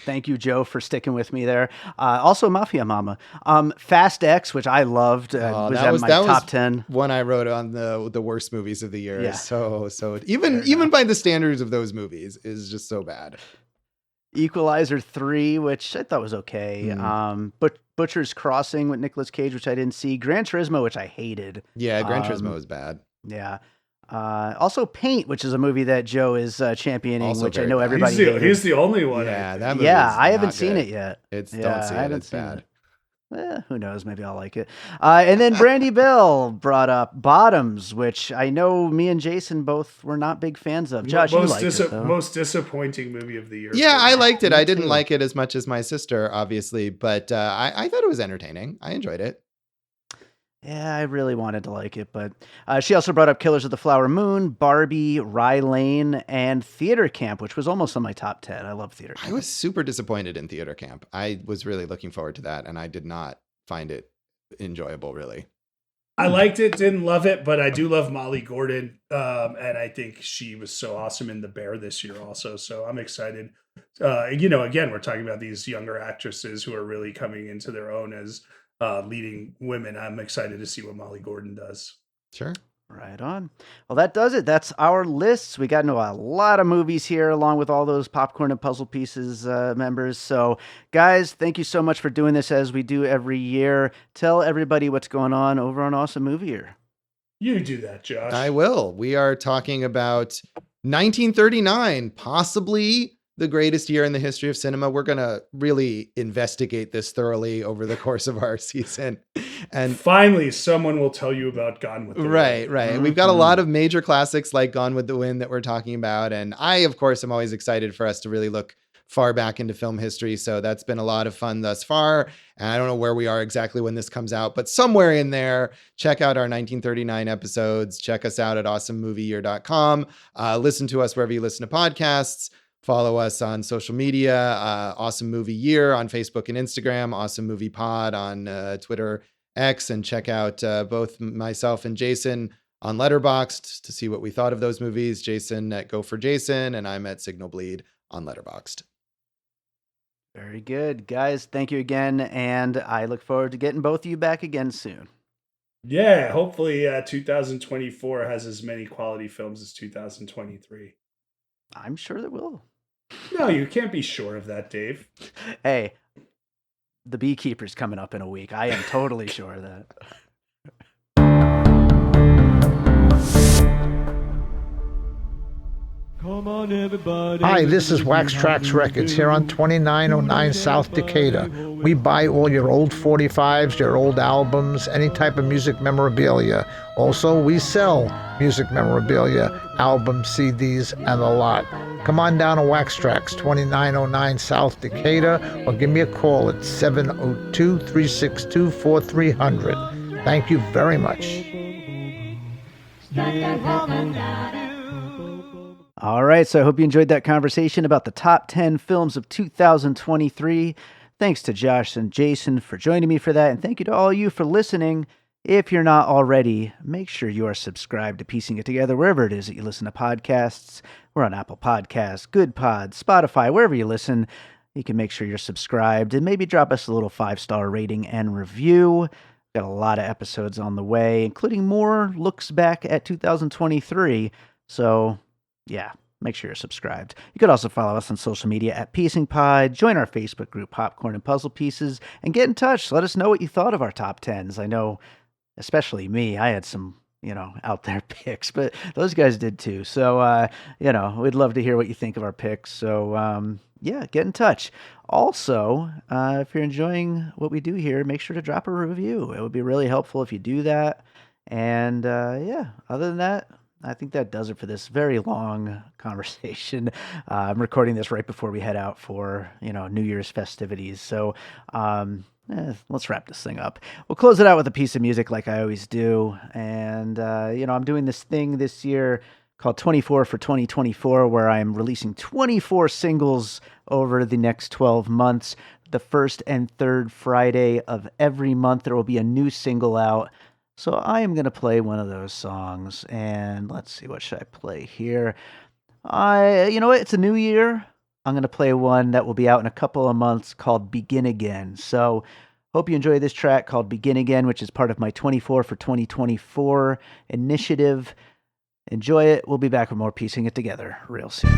thank you, Joe, for sticking with me there. Also, Mafia Mama. Fast X, which I loved, was at my top 10. One I wrote on the worst movies of the year. Yeah. So even by the standards of those movies is just so bad. Equalizer 3, which I thought was okay. But Butcher's Crossing with Nicolas Cage, which I didn't see. Gran Turismo, which I hated. Yeah, Gran Turismo was bad. Yeah. Also Paint, which is a movie that Joe is championing, also which I know everybody he's the only one. Yeah, that movie I haven't seen it yet. Don't see it. It's bad. Who knows? Maybe I'll like it. And then Brandy Bell brought up Bottoms, which I know me and Jason both were not big fans of. Josh, you liked it, though. Most disappointing movie of the year. Yeah, I liked it. I didn't like it as much as my sister, obviously, but I thought it was entertaining. I enjoyed it. Yeah, I really wanted to like it, but she also brought up Killers of the Flower Moon, Barbie, Rye Lane, and Theater Camp, which was almost on my top 10. I love Theater Camp. I was super disappointed in Theater Camp. I was really looking forward to that, and I did not find it enjoyable, really. I liked it, didn't love it, but I do love Molly Gordon, and I think she was so awesome in The Bear this year also, so I'm excited. Again, we're talking about these younger actresses who are really coming into their own as leading women. I'm excited to see what Molly Gordon does. Sure. Right on. Well, that does it. That's our lists. We got into a lot of movies here, along with all those Popcorn and Puzzle Pieces members. So, guys, thank you so much for doing this as we do every year. Tell everybody what's going on over on Awesome Movie Year. You do that, Josh. I will. We are talking about 1939, possibly the greatest year in the history of cinema. We're going to really investigate this thoroughly over the course of our season. And finally, someone will tell you about Gone with the Wind. Right. Mm-hmm. We've got a lot of major classics like Gone with the Wind that we're talking about. And I, of course, am always excited for us to really look far back into film history. So that's been a lot of fun thus far. And I don't know where we are exactly when this comes out, but somewhere in there, check out our 1939 episodes. Check us out at awesomemovieyear.com. Listen to us wherever you listen to podcasts. Follow us on social media, Awesome Movie Year on Facebook and Instagram, Awesome Movie Pod on Twitter, X, and check out both myself and Jason on Letterboxd to see what we thought of those movies. Jason at Go for Jason, and I'm at Signal Bleed on Letterboxd. Very good. Guys, thank you again, and I look forward to getting both of you back again soon. Yeah, hopefully 2024 has as many quality films as 2023. I'm sure that will. No, you can't be sure of that, Dave. Hey, The Beekeeper's coming up in a week. I am totally sure of that. Hi, this is Wax Trax Records here on 2909 South Decatur. We buy all your old 45s, your old albums, any type of music memorabilia. Also, we sell music memorabilia, albums, CDs, and a lot. Come on down to Wax Trax, 2909 South Decatur, or give me a call at 702-362-4300. Thank you very much. All right, so I hope you enjoyed that conversation about the top 10 films of 2023. Thanks to Josh and Jason for joining me for that, and thank you to all you for listening. If you're not already, make sure you are subscribed to Piecing It Together wherever it is that you listen to podcasts. We're on Apple Podcasts, Good Pod, Spotify, wherever you listen. You can make sure you're subscribed and maybe drop us a little 5-star rating and review. Got a lot of episodes on the way, including more looks back at 2023. So, yeah, make sure you're subscribed. You could also follow us on social media at Piecing Pod, join our Facebook group, Popcorn and Puzzle Pieces, and get in touch. Let us know what you thought of our top 10s. I know, especially me, I had some, out there picks, but those guys did too. So, we'd love to hear what you think of our picks. So, yeah, get in touch. Also, if you're enjoying what we do here, make sure to drop a review. It would be really helpful if you do that. And, other than that, I think that does it for this very long conversation. I'm recording this right before we head out for, New Year's festivities. So let's wrap this thing up. We'll close it out with a piece of music like I always do. And, I'm doing this thing this year called 24 for 2024, where I'm releasing 24 singles over the next 12 months. The first and third Friday of every month, there will be a new single out. So I am going to play one of those songs, and let's see, what should I play here? It's a new year. I'm going to play one that will be out in a couple of months called Begin Again. So hope you enjoy this track called Begin Again, which is part of my 24 for 2024 initiative. Enjoy it. We'll be back with more Piecing It Together real soon.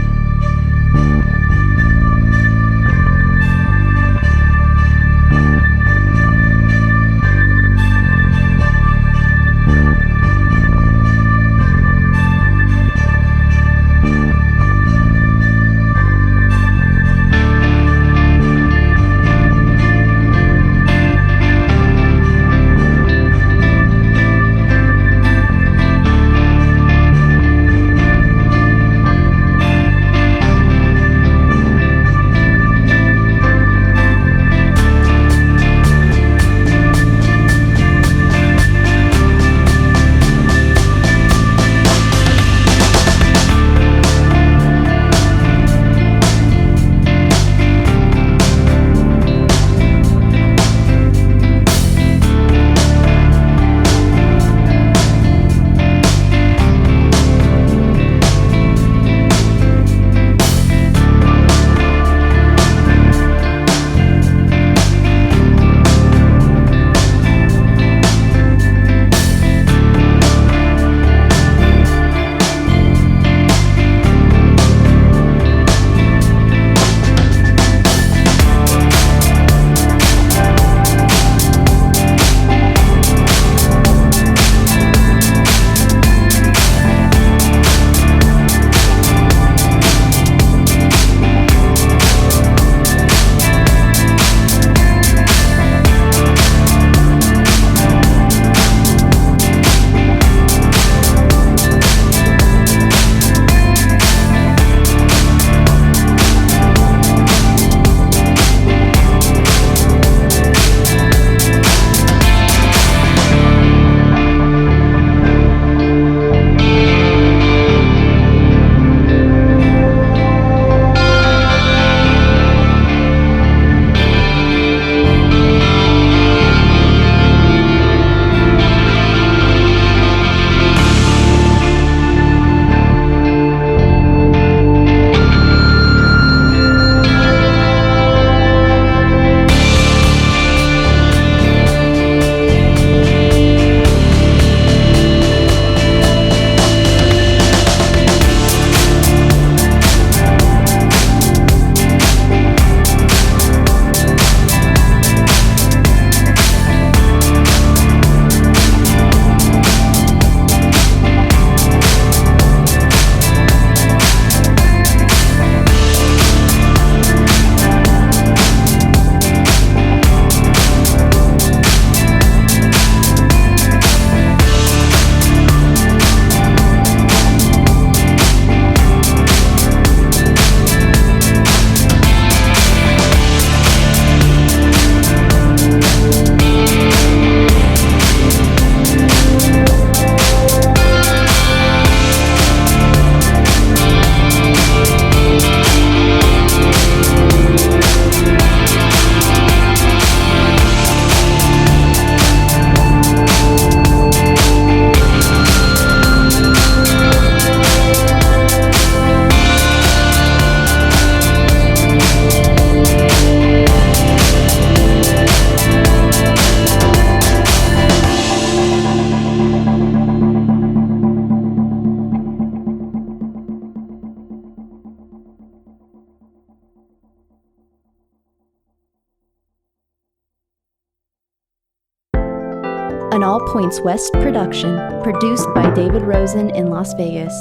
An All Points West production, produced by David Rosen in Las Vegas.